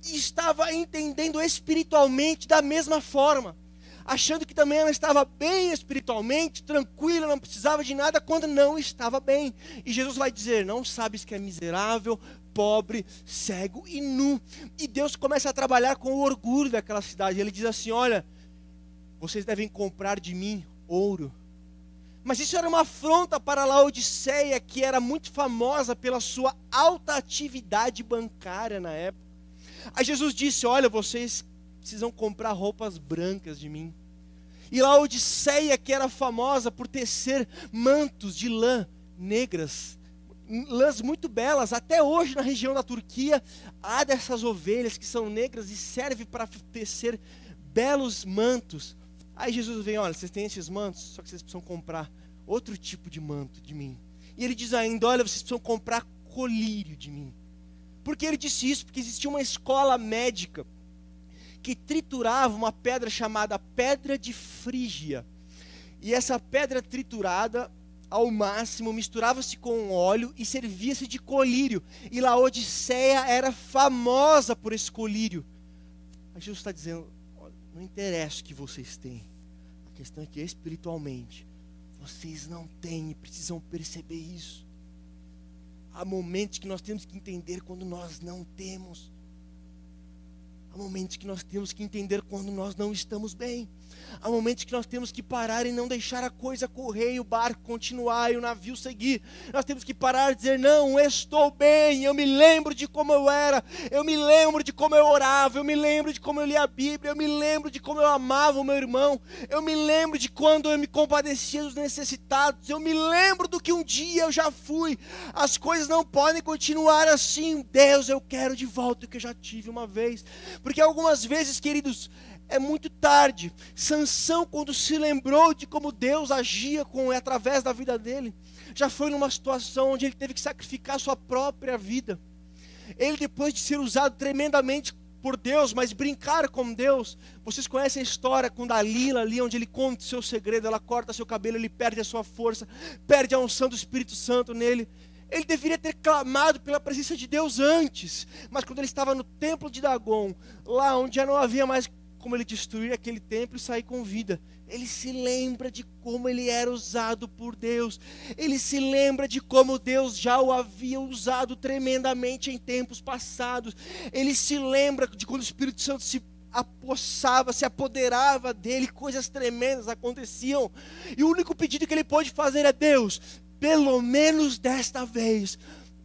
e estava entendendo espiritualmente da mesma forma. Achando que também ela estava bem espiritualmente, tranquila, não precisava de nada, quando não estava bem. E Jesus vai dizer: não sabes que é miserável, pobre, cego e nu. E Deus começa a trabalhar com o orgulho daquela cidade. Ele diz assim: olha, vocês devem comprar de mim ouro. Mas isso era uma afronta para Laodiceia, que era muito famosa pela sua alta atividade bancária na época. Aí Jesus disse: olha, vocês precisam comprar roupas brancas de mim. E Laodiceia, que era famosa por tecer mantos de lã negras, lãs muito belas, até hoje na região da Turquia há dessas ovelhas que são negras e servem para tecer belos mantos. Aí Jesus vem: olha, vocês têm esses mantos, só que vocês precisam comprar outro tipo de manto de mim. E ele diz ainda: olha, vocês precisam comprar colírio de mim. Por que ele disse isso? Porque existia uma escola médica que triturava uma pedra chamada pedra de Frígia. E essa pedra triturada, ao máximo, misturava-se com óleo e servia-se de colírio. E Laodiceia era famosa por esse colírio. Aí Jesus está dizendo: não interessa o que vocês têm, a questão é que espiritualmente vocês não têm e precisam perceber isso. Há momentos que nós temos que entender quando nós não temos. Há momentos que nós temos que entender quando nós não estamos bem. Há momentos que nós temos que parar e não deixar a coisa correr e o barco continuar e o navio seguir. Nós temos que parar e dizer: não, eu estou bem, eu me lembro de como eu era, eu me lembro de como eu orava, eu me lembro de como eu lia a Bíblia, eu me lembro de como eu amava o meu irmão, eu me lembro de quando eu me compadecia dos necessitados, eu me lembro do que um dia eu já fui. As coisas não podem continuar assim. Deus, eu quero de volta o que eu já tive uma vez. Porque algumas vezes, queridos, é muito tarde. Sansão, quando se lembrou de como Deus agia através da vida dele, já foi numa situação onde ele teve que sacrificar a sua própria vida. Ele, depois de ser usado tremendamente por Deus, mas brincar com Deus, vocês conhecem a história com Dalila ali, onde ele conta o seu segredo, ela corta seu cabelo, ele perde a sua força, perde a unção do Espírito Santo nele. Ele deveria ter clamado pela presença de Deus antes, mas quando ele estava no templo de Dagon, lá onde já não havia mais como ele destruir aquele templo e sair com vida, ele se lembra de como ele era usado por Deus. Ele se lembra de como Deus já o havia usado tremendamente em tempos passados. Ele se lembra de quando o Espírito Santo se apossava, se apoderava dele, coisas tremendas aconteciam. E o único pedido que ele pôde fazer é: Deus, pelo menos desta vez,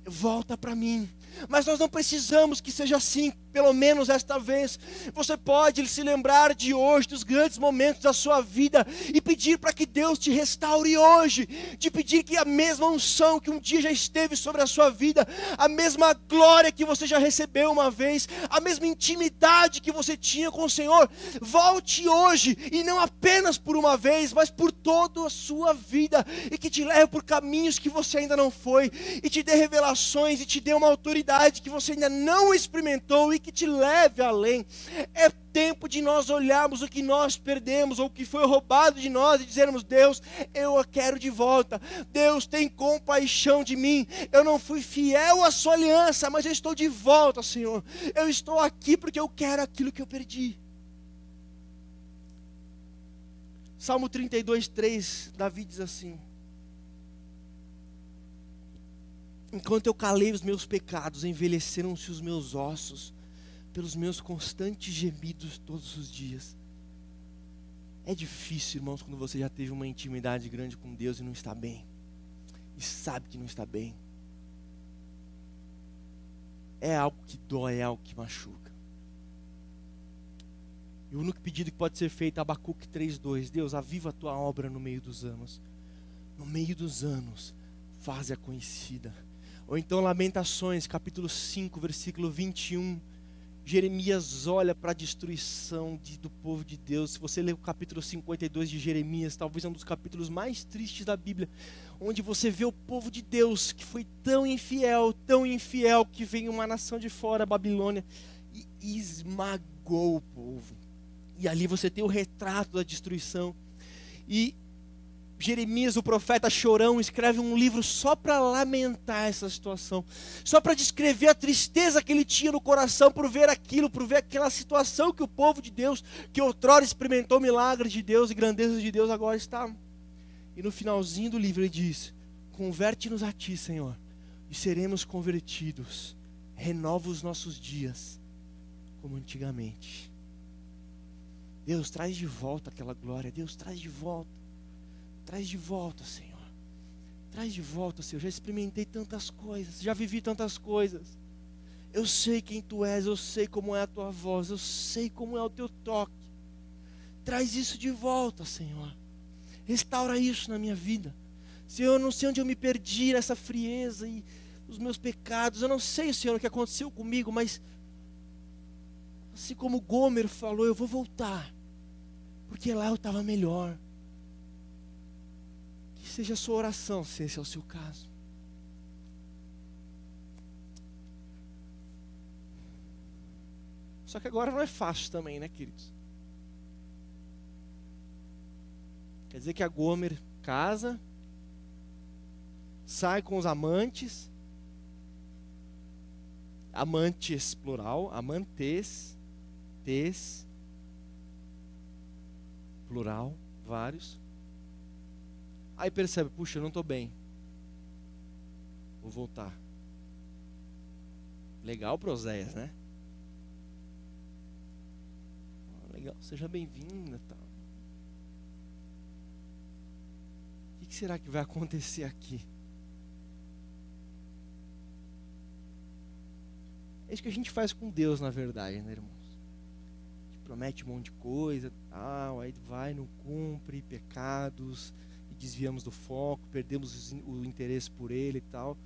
volta para mim. Mas nós não precisamos que seja assim pelo menos esta vez. Você pode se lembrar de hoje, dos grandes momentos da sua vida, e pedir para que Deus te restaure hoje, de pedir que a mesma unção que um dia já esteve sobre a sua vida, a mesma glória que você já recebeu uma vez, a mesma intimidade que você tinha com o Senhor, volte hoje, e não apenas por uma vez, mas por toda a sua vida, e que te leve por caminhos que você ainda não foi, e te dê revelações, e te dê uma autoridade que você ainda não experimentou, e que te leve além. É tempo de nós olharmos o que nós perdemos, ou o que foi roubado de nós, e dizermos: Deus, eu a quero de volta. Deus, tem compaixão de mim. Eu não fui fiel à sua aliança, mas eu estou de volta, Senhor. Eu estou aqui porque eu quero aquilo que eu perdi. Salmo 32:3, Davi diz assim: enquanto eu calei os meus pecados, envelheceram-se os meus ossos, pelos meus constantes gemidos todos os dias. É difícil, irmãos, quando você já teve uma intimidade grande com Deus e não está bem, e sabe que não está bem. É algo que dói, é algo que machuca. E o único pedido que pode ser feito é Abacuque 3:2. Deus, aviva a tua obra no meio dos anos. No meio dos anos, faze-a conhecida. Ou então Lamentações, capítulo 5, versículo 21. Jeremias olha para a destruição do povo de Deus. Se você ler o capítulo 52 de Jeremias, talvez é um dos capítulos mais tristes da Bíblia, onde você vê o povo de Deus, que foi tão infiel, que veio uma nação de fora, a Babilônia, e esmagou o povo. E ali você tem o retrato da destruição. E Jeremias, o profeta chorão, escreve um livro só para lamentar essa situação, só para descrever a tristeza que ele tinha no coração por ver aquilo, por ver aquela situação que o povo de Deus, que outrora experimentou milagres de Deus e grandezas de Deus, agora está. E no finalzinho do livro ele diz: converte-nos a ti, Senhor, e seremos convertidos. Renova os nossos dias como antigamente. Deus, traz de volta aquela glória. Deus, traz de volta. Traz de volta, Senhor. Traz de volta, Senhor. Já experimentei tantas coisas, já vivi tantas coisas. Eu sei quem Tu és, eu sei como é a Tua voz, eu sei como é o Teu toque. Traz isso de volta, Senhor. Restaura isso na minha vida. Senhor, eu não sei onde eu me perdi nessa frieza e os meus pecados. Eu não sei, Senhor, o que aconteceu comigo, mas assim como Gomer falou, eu vou voltar, porque lá eu estava melhor. Que seja a sua oração, se esse é o seu caso. Só que agora não é fácil também, né, queridos? Quer dizer que a Gomer casa, sai com os amantes, amantes plural, amantes, plural, vários. Aí percebe: puxa, eu não estou bem, vou voltar. Legal para Oséias, né? Legal, seja bem-vinda, tal. O que será que vai acontecer aqui? É isso que a gente faz com Deus, na verdade, né, irmãos? A gente promete um monte de coisa, tal, aí vai, não cumpre, pecados, e desviamos do foco, perdemos o interesse por Ele e tal.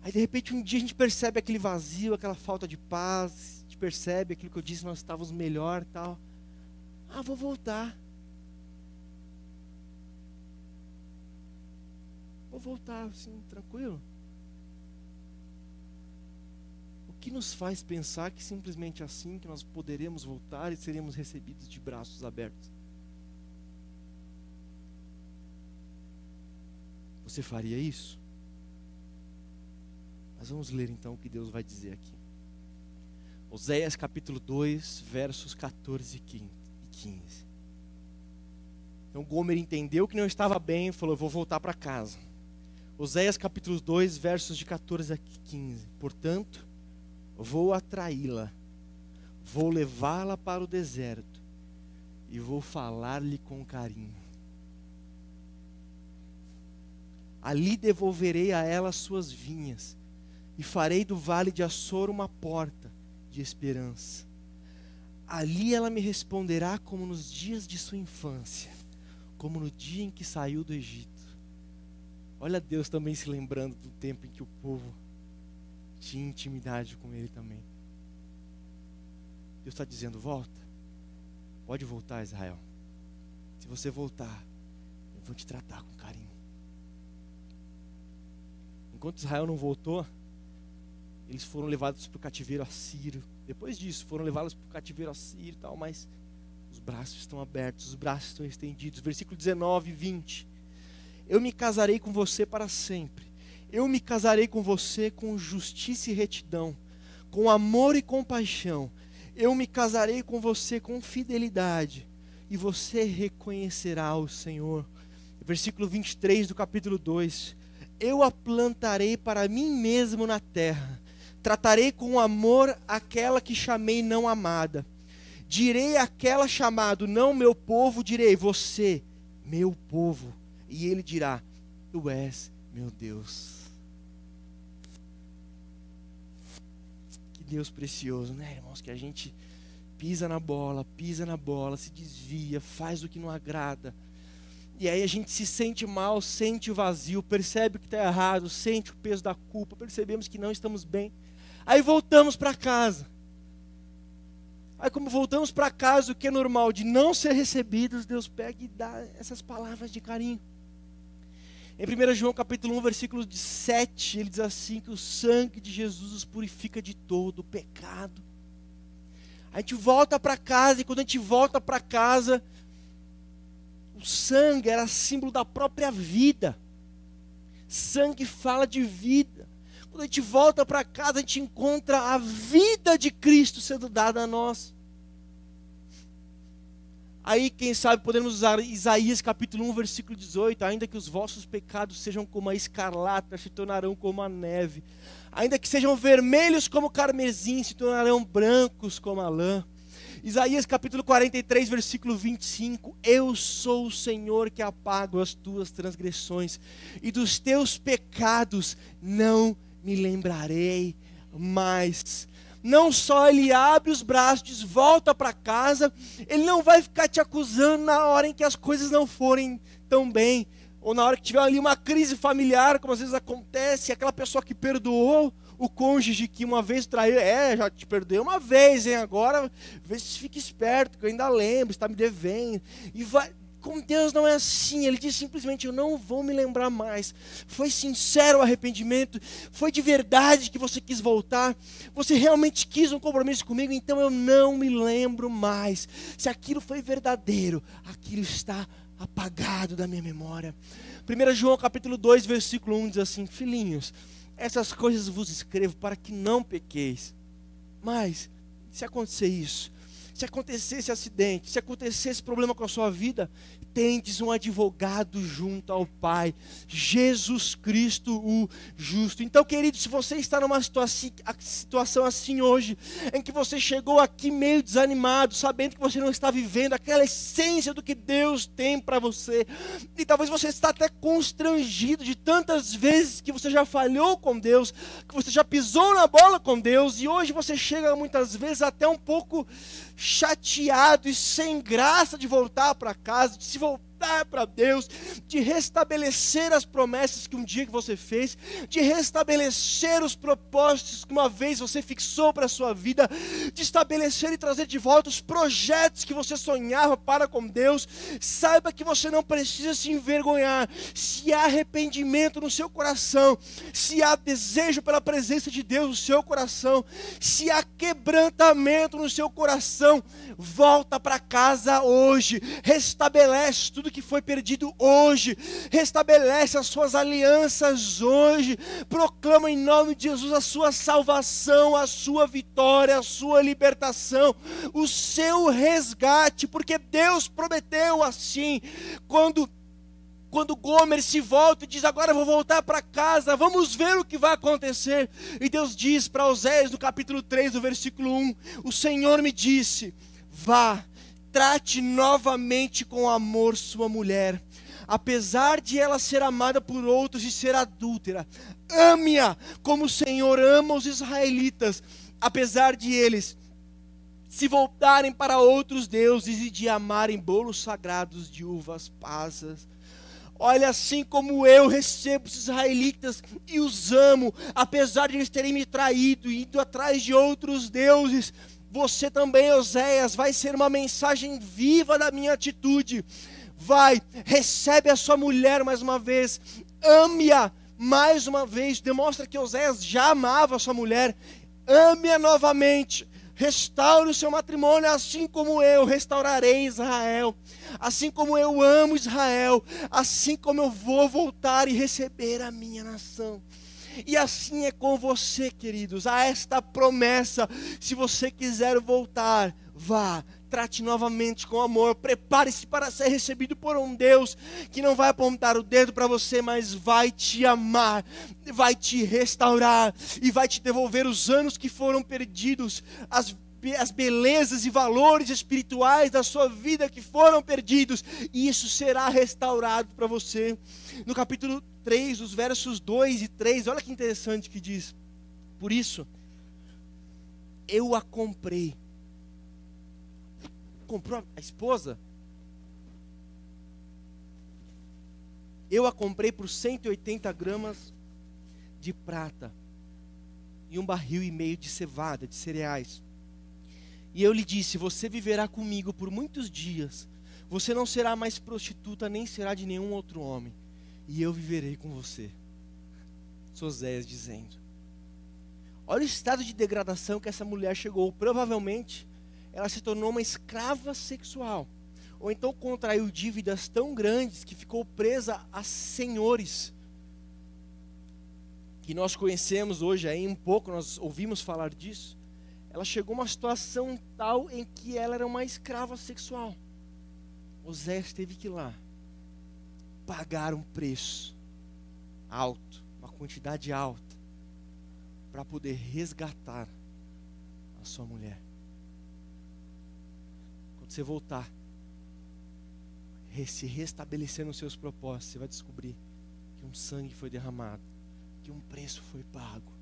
Aí de repente um dia a gente percebe aquele vazio, aquela falta de paz, a gente percebe aquilo que eu disse, nós estávamos melhor e tal. Ah, vou voltar. Vou voltar, assim, tranquilo. O que nos faz pensar que simplesmente assim que nós poderemos voltar e seremos recebidos de braços abertos? Você faria isso? Mas vamos ler então o que Deus vai dizer aqui. Oséias capítulo 2, versos 14 e 15. Então Gomer entendeu que não estava bem e falou: eu vou voltar para casa. Oséias capítulo 2, versos de 14 a 15. Portanto, vou atraí-la, vou levá-la para o deserto e vou falar-lhe com carinho. Ali devolverei a ela suas vinhas e farei do vale de Açor uma porta de esperança. Ali ela me responderá como nos dias de sua infância, como no dia em que saiu do Egito. Olha Deus também se lembrando do tempo em que o povo tinha intimidade com Ele também. Deus está dizendo, volta. Pode voltar, Israel. Se você voltar, eu vou te tratar com carinho. Enquanto Israel não voltou, eles foram levados para o cativeiro assírio. Depois disso, foram levados para o cativeiro assírio e tal, mas os braços estão abertos, os braços estão estendidos. Versículo 19 e 20. Eu me casarei com você para sempre. Eu me casarei com você com justiça e retidão, com amor e compaixão. Eu me casarei com você com fidelidade, e você reconhecerá o Senhor. Versículo 23 do capítulo 2. Eu a plantarei para mim mesmo na terra. Tratarei com amor aquela que chamei não amada. Direi àquela chamado não meu povo, direi, você, meu povo. E ele dirá, tu és meu Deus. Que Deus precioso, né, irmãos? Que a gente pisa na bola, se desvia, faz o que não agrada. E aí a gente se sente mal, sente o vazio, percebe que está errado, sente o peso da culpa, percebemos que não estamos bem. Aí voltamos para casa. Aí como voltamos para casa, o que é normal de não ser recebidos, Deus pega e dá essas palavras de carinho. Em 1 João capítulo 1, versículo 7, ele diz assim, que o sangue de Jesus os purifica de todo o pecado. A gente volta para casa, e quando a gente volta para casa, o sangue era símbolo da própria vida. Sangue fala de vida. Quando a gente volta para casa, a gente encontra a vida de Cristo sendo dada a nós. Aí, quem sabe, podemos usar Isaías capítulo 1, versículo 18. Ainda que os vossos pecados sejam como a escarlata, se tornarão como a neve. Ainda que sejam vermelhos como o carmesim, se tornarão brancos como a lã. Isaías capítulo 43, versículo 25. Eu sou o Senhor que apago as tuas transgressões, e dos teus pecados não me lembrarei mais. Não só ele abre os braços, volta para casa, ele não vai ficar te acusando na hora em que as coisas não forem tão bem, ou na hora que tiver ali uma crise familiar, como às vezes acontece, aquela pessoa que perdoou o cônjuge que uma vez traiu, já te perdoei uma vez, hein? Agora vê se fica esperto, que eu ainda lembro, está me devendo, e vai. Com Deus não é assim, Ele diz simplesmente, eu não vou me lembrar mais. Foi sincero o arrependimento, foi de verdade que você quis voltar, você realmente quis um compromisso comigo, então eu não me lembro mais. Se aquilo foi verdadeiro, aquilo está apagado da minha memória. 1 João capítulo 2, versículo 1 diz assim, filhinhos, essas coisas vos escrevo para que não pequeis. Mas, se acontecer isso, se acontecer esse acidente, se acontecer esse problema com a sua vida, tendes um advogado junto ao Pai, Jesus Cristo o justo. Então, querido, se você está numa situação assim hoje, em que você chegou aqui meio desanimado, sabendo que você não está vivendo aquela essência do que Deus tem para você, e talvez você está até constrangido de tantas vezes que você já falhou com Deus, que você já pisou na bola com Deus, e hoje você chega muitas vezes até um pouco chateado e sem graça de voltar para casa, de se voltar para Deus, de restabelecer as promessas que um dia que você fez, de restabelecer os propósitos que uma vez você fixou para a sua vida, de estabelecer e trazer de volta os projetos que você sonhava para com Deus. Saiba que você não precisa se envergonhar. Se há arrependimento no seu coração, se há desejo pela presença de Deus no seu coração, se há quebrantamento no seu coração, volta para casa hoje, restabelece tudo que foi perdido hoje, restabelece as suas alianças hoje, proclama em nome de Jesus a sua salvação, a sua vitória, a sua libertação, o seu resgate, porque Deus prometeu assim. Quando Gomer se volta e diz, agora eu vou voltar para casa, vamos ver o que vai acontecer. E Deus diz para Oséias no capítulo 3, no versículo 1, o Senhor me disse, vá, trate novamente com amor sua mulher, apesar de ela ser amada por outros e ser adúltera, ame-a como o Senhor ama os israelitas, apesar de eles se voltarem para outros deuses e de amarem bolos sagrados de uvas passas. Olha, assim como eu recebo os israelitas e os amo, apesar de eles terem me traído e ido atrás de outros deuses, você também, Oséias, vai ser uma mensagem viva da minha atitude. Vai, recebe a sua mulher mais uma vez, ame-a mais uma vez, demonstra que Oséias já amava a sua mulher, ame-a novamente. Restaure o seu matrimônio, assim como eu restaurarei Israel. Assim como eu amo Israel, assim como eu vou voltar e receber a minha nação. E assim é com você, queridos, há esta promessa. Se você quiser voltar, vá, trate novamente com amor, prepare-se para ser recebido por um Deus que não vai apontar o dedo para você, mas vai te amar, vai te restaurar e vai te devolver os anos que foram perdidos, as belezas e valores espirituais da sua vida que foram perdidos, e isso será restaurado para você. No capítulo 3, os versos 2 e 3, olha que interessante que diz: por isso, eu a comprei. Comprou a esposa? Eu a comprei por 180 gramas de prata e 1,5 barril de cevada, de cereais. E eu lhe disse: você viverá comigo por muitos dias. Você não será mais prostituta, nem será de nenhum outro homem. E eu viverei com você. Oséias dizendo. Olha o estado de degradação que essa mulher chegou. Provavelmente, ela se tornou uma escrava sexual. Ou então contraiu dívidas tão grandes que ficou presa a senhores. Que nós conhecemos hoje aí um pouco, nós ouvimos falar disso. Ela chegou a uma situação tal em que ela era uma escrava sexual. Oséias teve que ir lá pagar um preço alto, uma quantidade alta, para poder resgatar a sua mulher. Quando você voltar, se restabelecer nos seus propósitos, você vai descobrir que um sangue foi derramado, que um preço foi pago,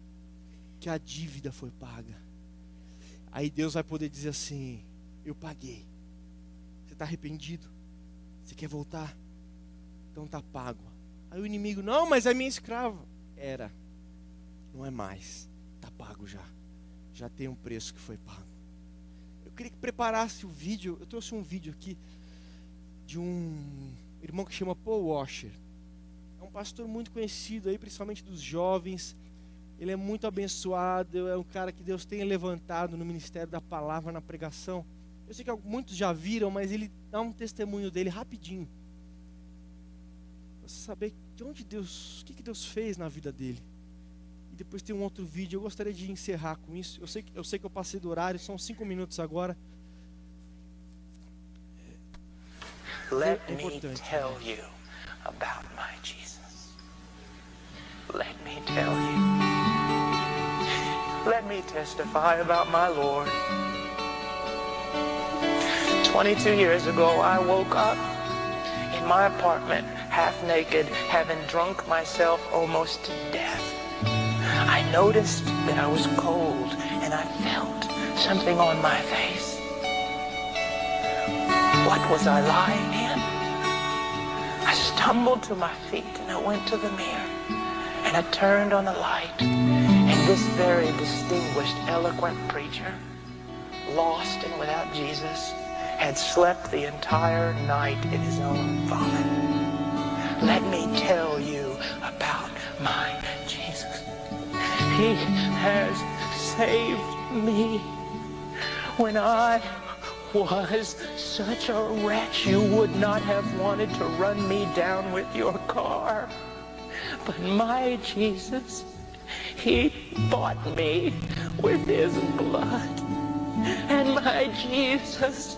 que a dívida foi paga. Aí Deus vai poder dizer assim: eu paguei. Você está arrependido? Você quer voltar? Então está pago. Aí o inimigo: não, mas é minha escrava. Era, não é mais, está pago já. Já tem um preço que foi pago. Eu queria que preparasse o vídeo. Eu trouxe um vídeo aqui de um irmão que chama Paul Washer. É um pastor muito conhecido aí, principalmente dos jovens. Ele é muito abençoado, é um cara que Deus tem levantado no ministério da palavra, na pregação. Eu sei que muitos já viram, mas ele dá um testemunho dele rapidinho. Pra você saber de onde Deus, o que Deus fez na vida dele. E depois tem um outro vídeo. Eu gostaria de encerrar com isso. Eu sei que eu passei do horário, são 5 minutos agora. Let me tell you about my Jesus. Let me tell you. Let me testify about my Lord. 22 years ago, I woke up in my apartment, half naked, having drunk myself almost to death. I noticed that I was cold, and I felt something on my face. What was I lying in? I stumbled to my feet, and I went to the mirror, and I turned on the light. And this very distinguished, eloquent preacher, lost and without Jesus, had slept the entire night in his own vomit. Let me tell you about my Jesus. He has saved me. When I was such a wretch, you would not have wanted to run me down with your car. But my Jesus, He bought me with His blood. And my Jesus,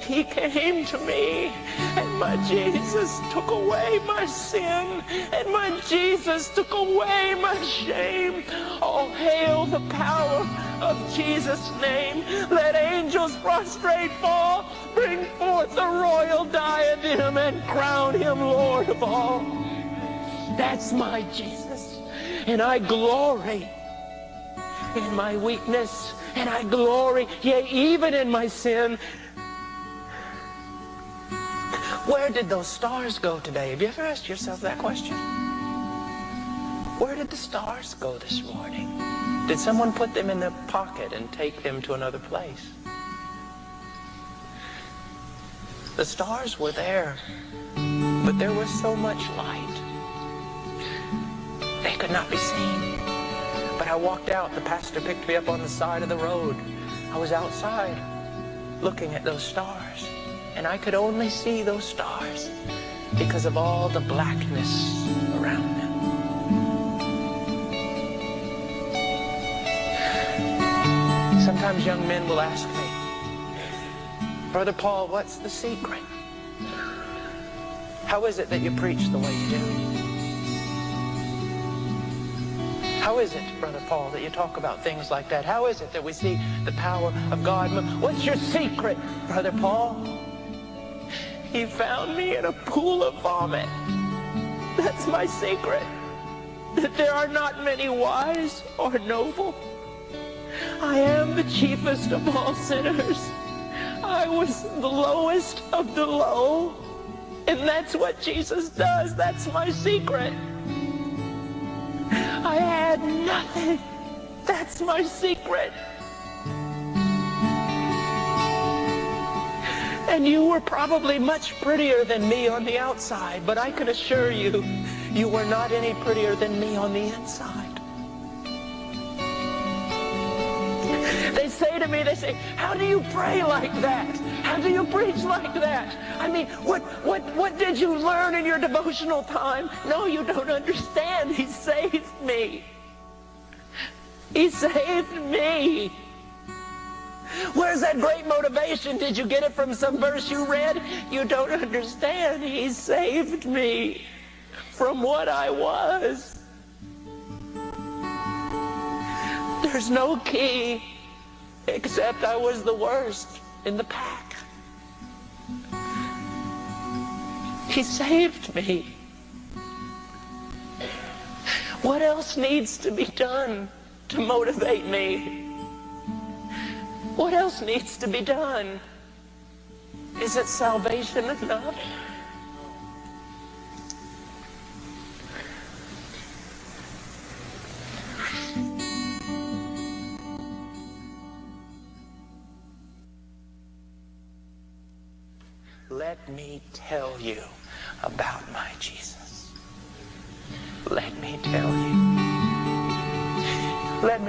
He came to me, and my Jesus took away my sin, and my Jesus took away my shame. Oh, hail the power of Jesus' name. Let angels prostrate fall, bring forth the royal diadem and crown him Lord of all. That's my Jesus. And I glory in my weakness, and I glory, yea, even in my sin. Where did those stars go today? Have you ever asked yourself that question? Where did the stars go this morning? Did someone put them in their pocket and take them to another place? The stars were there, but there was so much light. They could not be seen. But I walked out. The pastor picked me up on the side of the road. I was outside looking at those stars, and I could only see those stars because of all the blackness around them. Sometimes young men will ask me, Brother Paul, what's the secret? How is it that you preach the way you do? How is it, Brother Paul, that you talk about things like that? How is it that we see the power of God? What's your secret, Brother Paul? He found me in a pool of vomit. That's my secret. That there are not many wise or noble. I am the chiefest of all sinners. I was the lowest of the low. And that's what Jesus does. That's my secret. I had nothing. That's my secret. And you were probably much prettier than me on the outside, but I can assure you, you were not any prettier than me on the inside. They say to me, they say, how do you pray like that? How do you preach like that? I mean, what did you learn in your devotional time? No, you don't understand. He saved me. He saved me. Where's that great motivation? Did you get it from some verse you read? You don't understand. He saved me from what I was. There's no key except I was the worst in the pack. He saved me. What else needs to be done to motivate me? What else needs to be done? Is it salvation enough? Let me tell you about my Jesus. Let me tell you. Let me.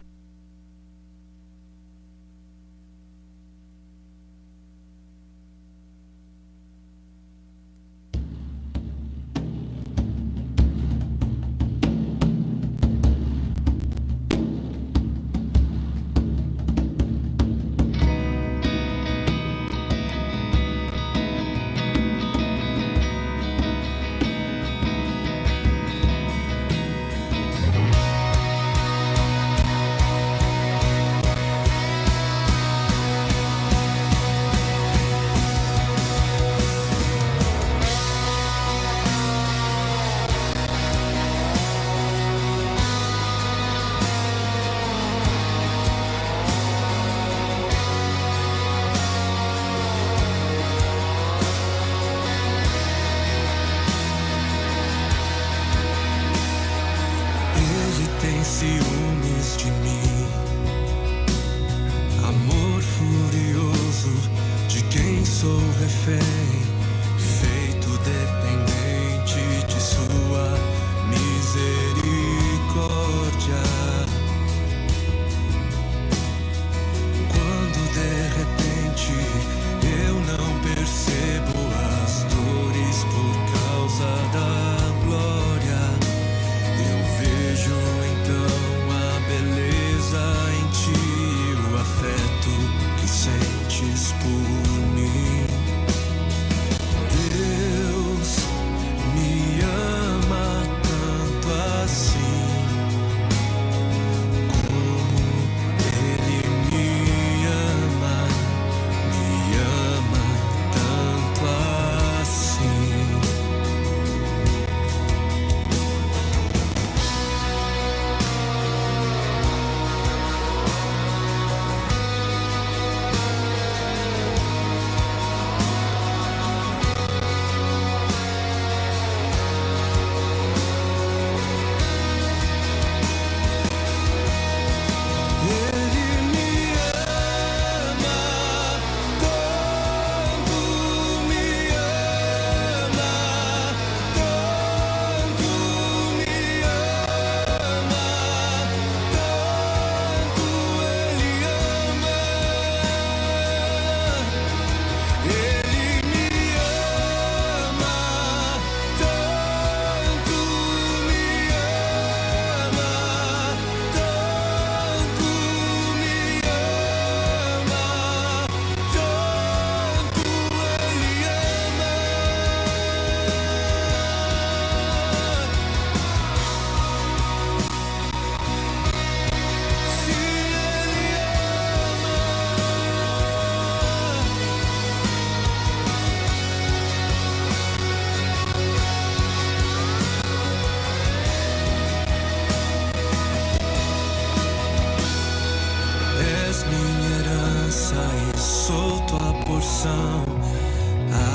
coração,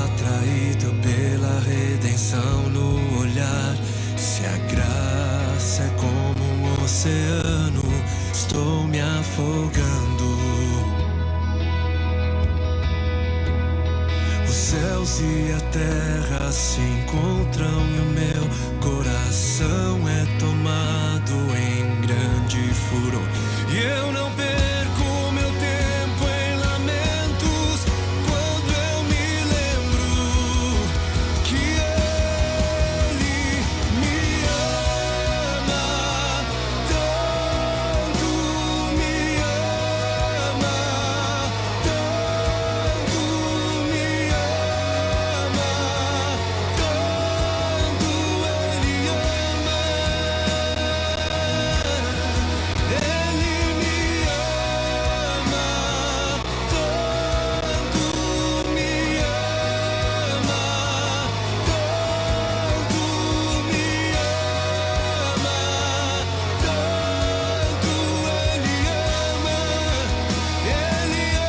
atraído pela redenção no olhar. Se a graça é como um oceano, estou me afogando. Os céus e a terra se encontram e o meu coração é tomado em grande furor. E eu não perco o meu tempo em lamentos quando eu me lembro que Ele me ama, tanto me ama, tanto me ama, tanto Ele ama. Ele me ama, tanto me ama, tanto me ama, tanto Ele ama, Ele ama, sim, Ele ama.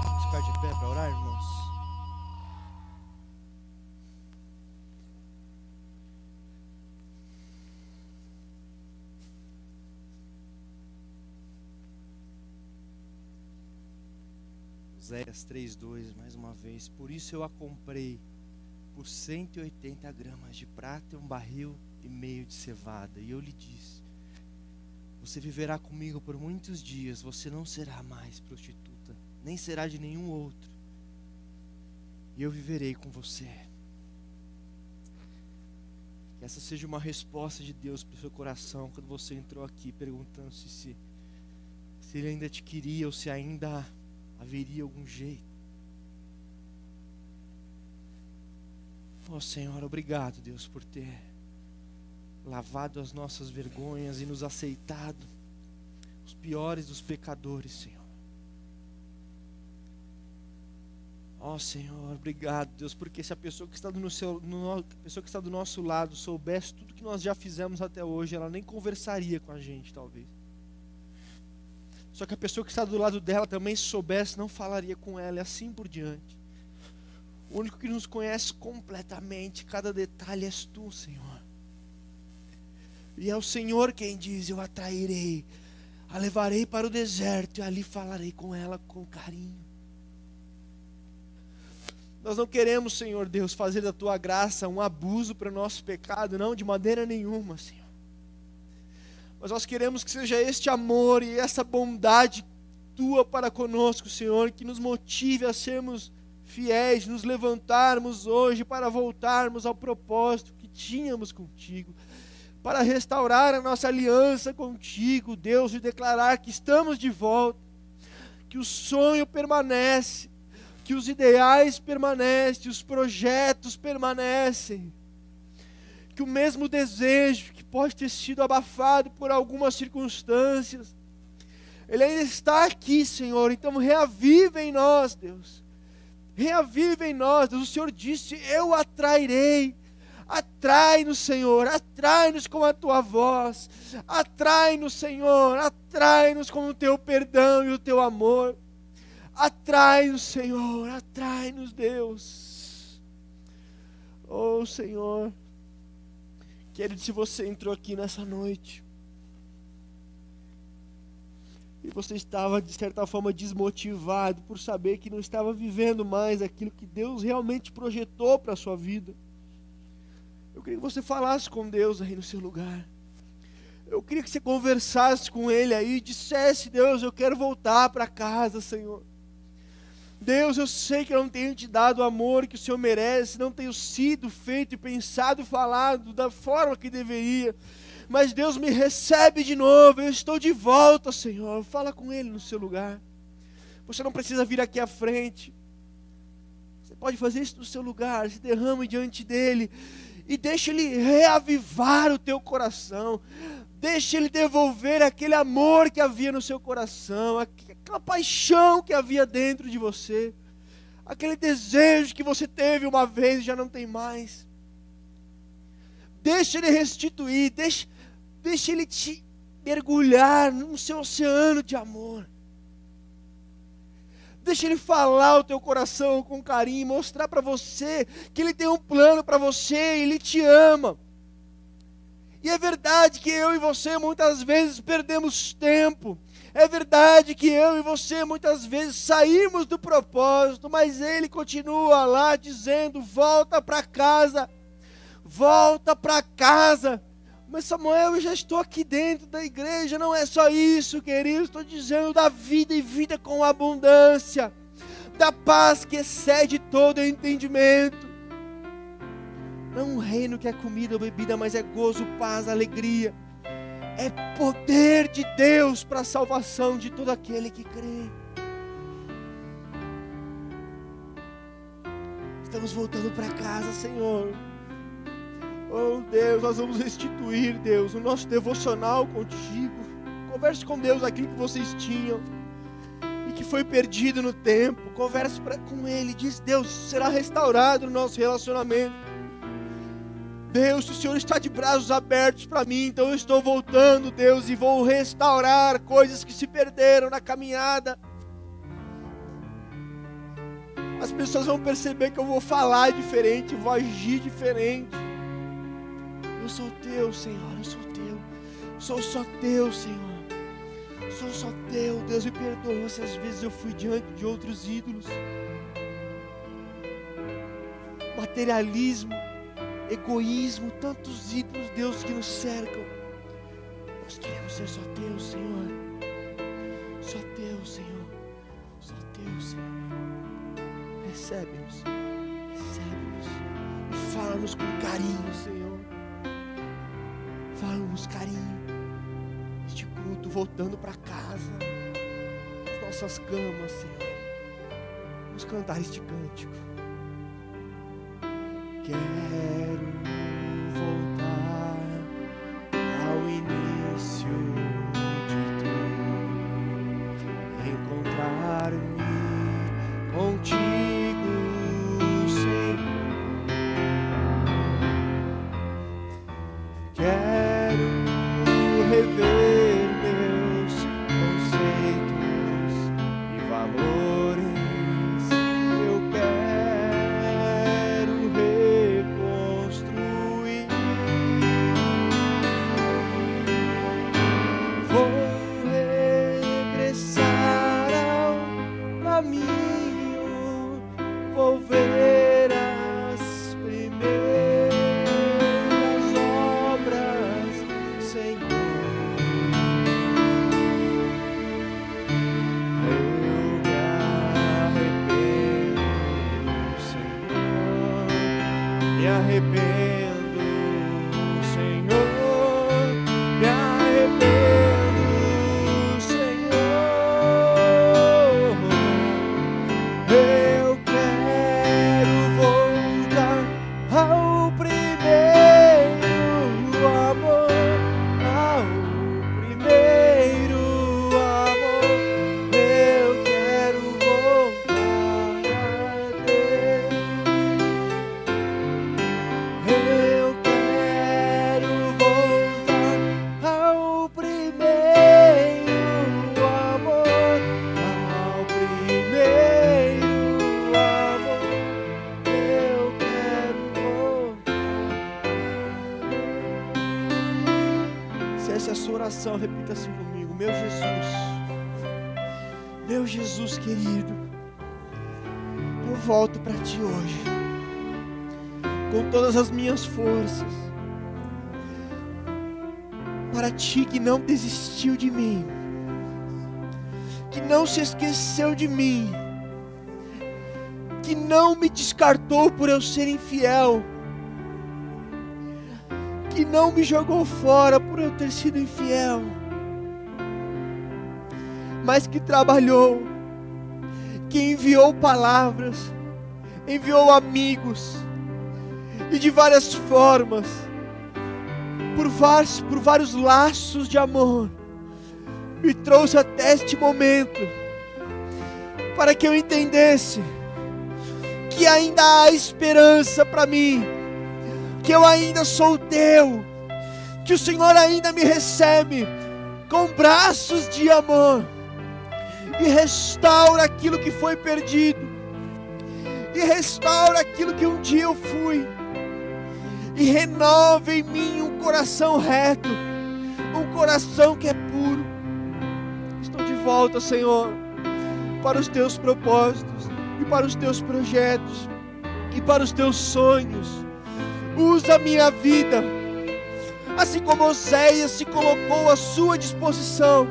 Vamos ficar de pé para orar, irmãos? Oséias 3:2, mais uma vez. Por isso eu a comprei por 180 gramas de prata e 1,5 barril de cevada. E eu lhe disse: você viverá comigo por muitos dias, você não será mais prostituta, nem será de nenhum outro, e eu viverei com você. Que essa seja uma resposta de Deus para o seu coração, quando você entrou aqui perguntando-se se Ele ainda te queria, ou se ainda haveria algum jeito. Oh Senhor, obrigado, Deus, por ter lavado as nossas vergonhas e nos aceitado, os piores dos pecadores, Senhor. Ó Senhor, obrigado, Deus, porque se a pessoa que está do nosso lado soubesse tudo que nós já fizemos até hoje, ela nem conversaria com a gente, talvez. Só que a pessoa que está do lado dela também, se soubesse, não falaria com ela, e assim por diante. O único que nos conhece completamente, cada detalhe, és tu, Senhor. E é o Senhor quem diz: eu a trairei, a levarei para o deserto e ali falarei com ela com carinho. Nós não queremos, Senhor Deus, fazer da tua graça um abuso para o nosso pecado, não, de maneira nenhuma, Senhor. Mas nós queremos que seja este amor e essa bondade tua para conosco, Senhor, que nos motive a sermos fiéis, nos levantarmos hoje para voltarmos ao propósito que tínhamos contigo, para restaurar a nossa aliança contigo, Deus, e declarar que estamos de volta, que o sonho permanece, que os ideais permanecem, os projetos permanecem, que o mesmo desejo que pode ter sido abafado por algumas circunstâncias, ele ainda está aqui, Senhor. Então reaviva em nós, Deus. Reaviva em nós, Deus. O Senhor disse: eu atrairei. Atrai-nos, Senhor, atrai-nos com a tua voz, atrai-nos, Senhor, atrai-nos com o teu perdão e o teu amor, atrai-nos, Senhor, atrai-nos, Deus. Oh, Senhor, querido, se você entrou aqui nessa noite e você estava de certa forma desmotivado por saber que não estava vivendo mais aquilo que Deus realmente projetou para a sua vida, eu queria que você falasse com Deus aí no seu lugar. Eu queria que você conversasse com Ele aí e dissesse: Deus, eu quero voltar para casa, Senhor. Deus, eu sei que eu não tenho te dado o amor que o Senhor merece, não tenho sido feito e pensado e falado da forma que deveria. Mas Deus, me recebe de novo, eu estou de volta, Senhor. Fala com Ele no seu lugar. Você não precisa vir aqui à frente. Você pode fazer isso no seu lugar, se derrame diante dEle. E deixa Ele reavivar o teu coração. Deixa Ele devolver aquele amor que havia no seu coração, aquela paixão que havia dentro de você, aquele desejo que você teve uma vez e já não tem mais. Deixa Ele restituir, deixa Ele te mergulhar no seu oceano de amor. Deixa Ele falar o teu coração com carinho, mostrar para você que Ele tem um plano para você, Ele te ama. E é verdade que eu e você muitas vezes perdemos tempo. É verdade que eu e você muitas vezes saímos do propósito, mas Ele continua lá dizendo: volta para casa, volta para casa. Mas Samuel, eu já estou aqui dentro da igreja. Não é só isso, querido. Estou dizendo da vida e vida com abundância, da paz que excede todo entendimento. Não um reino que é comida ou bebida, mas é gozo, paz, alegria. É poder de Deus para a salvação de todo aquele que crê. Estamos voltando para casa, Senhor. Oh Deus, nós vamos restituir, Deus, o nosso devocional contigo. Converse com Deus aquilo que vocês tinham e que foi perdido no tempo. Converse com Ele, diz: Deus, será restaurado no nosso relacionamento. Deus, o Senhor está de braços abertos para mim, então eu estou voltando, Deus, e vou restaurar coisas que se perderam na caminhada. As pessoas vão perceber que eu vou falar diferente, vou agir diferente. Eu sou teu, Senhor, eu sou teu. Sou só teu, Senhor. Sou só teu. Deus, me perdoa se às vezes eu fui diante de outros ídolos. Materialismo, egoísmo, tantos ídolos, Deus, que nos cercam. Nós queremos ser só teu, Senhor. Só teu, Senhor. Só teu, Senhor. Recebe-nos. Recebe-nos. E fala-nos com carinho, Senhor. Fala-nos carinho. Este culto voltando para casa. As nossas camas, Senhor. Vamos cantar este cântico. Quero voltar ao início de tudo, encontrar-me contigo, Senhor. Quero rever meus conceitos e valores. Eu quero reconstruir. Vou regressar ao caminho, vou ver as primeiras obras, Senhor. Eu me arrependo, Senhor. Me arrependo, Senhor. a sua oração, repita assim comigo: meu Jesus querido, eu volto para Ti hoje, com todas as minhas forças, para Ti que não desistiu de mim, que não se esqueceu de mim, que não me descartou por eu ser infiel, que não me jogou fora por eu ter sido infiel, mas que trabalhou, que enviou palavras, enviou amigos, e de várias formas, por vários laços de amor, me trouxe até este momento, para que eu entendesse que ainda há esperança para mim, que eu ainda sou Teu, que o Senhor ainda me recebe com braços de amor, e restaura aquilo que foi perdido, e restaura aquilo que um dia eu fui, e renova em mim um coração reto, um coração que é puro. Estou de volta, Senhor, para os Teus propósitos, e para os Teus projetos, e para os Teus sonhos. Usa a minha vida, assim como Oséias se colocou à sua disposição,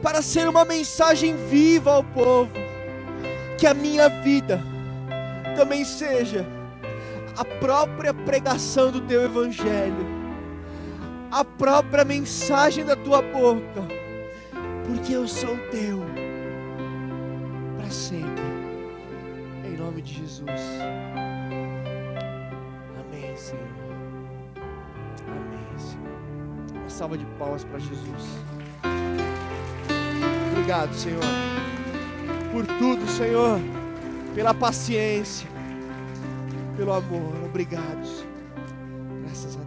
para ser uma mensagem viva ao povo. Que a minha vida também seja a própria pregação do Teu Evangelho, a própria mensagem da Tua boca, porque eu sou Teu para sempre, em nome de Jesus. Amém, Senhor. Amém, Senhor. Uma salva de palmas para Jesus. Obrigado, Senhor, por tudo, Senhor, pela paciência, pelo amor. Obrigado, Senhor. Graças a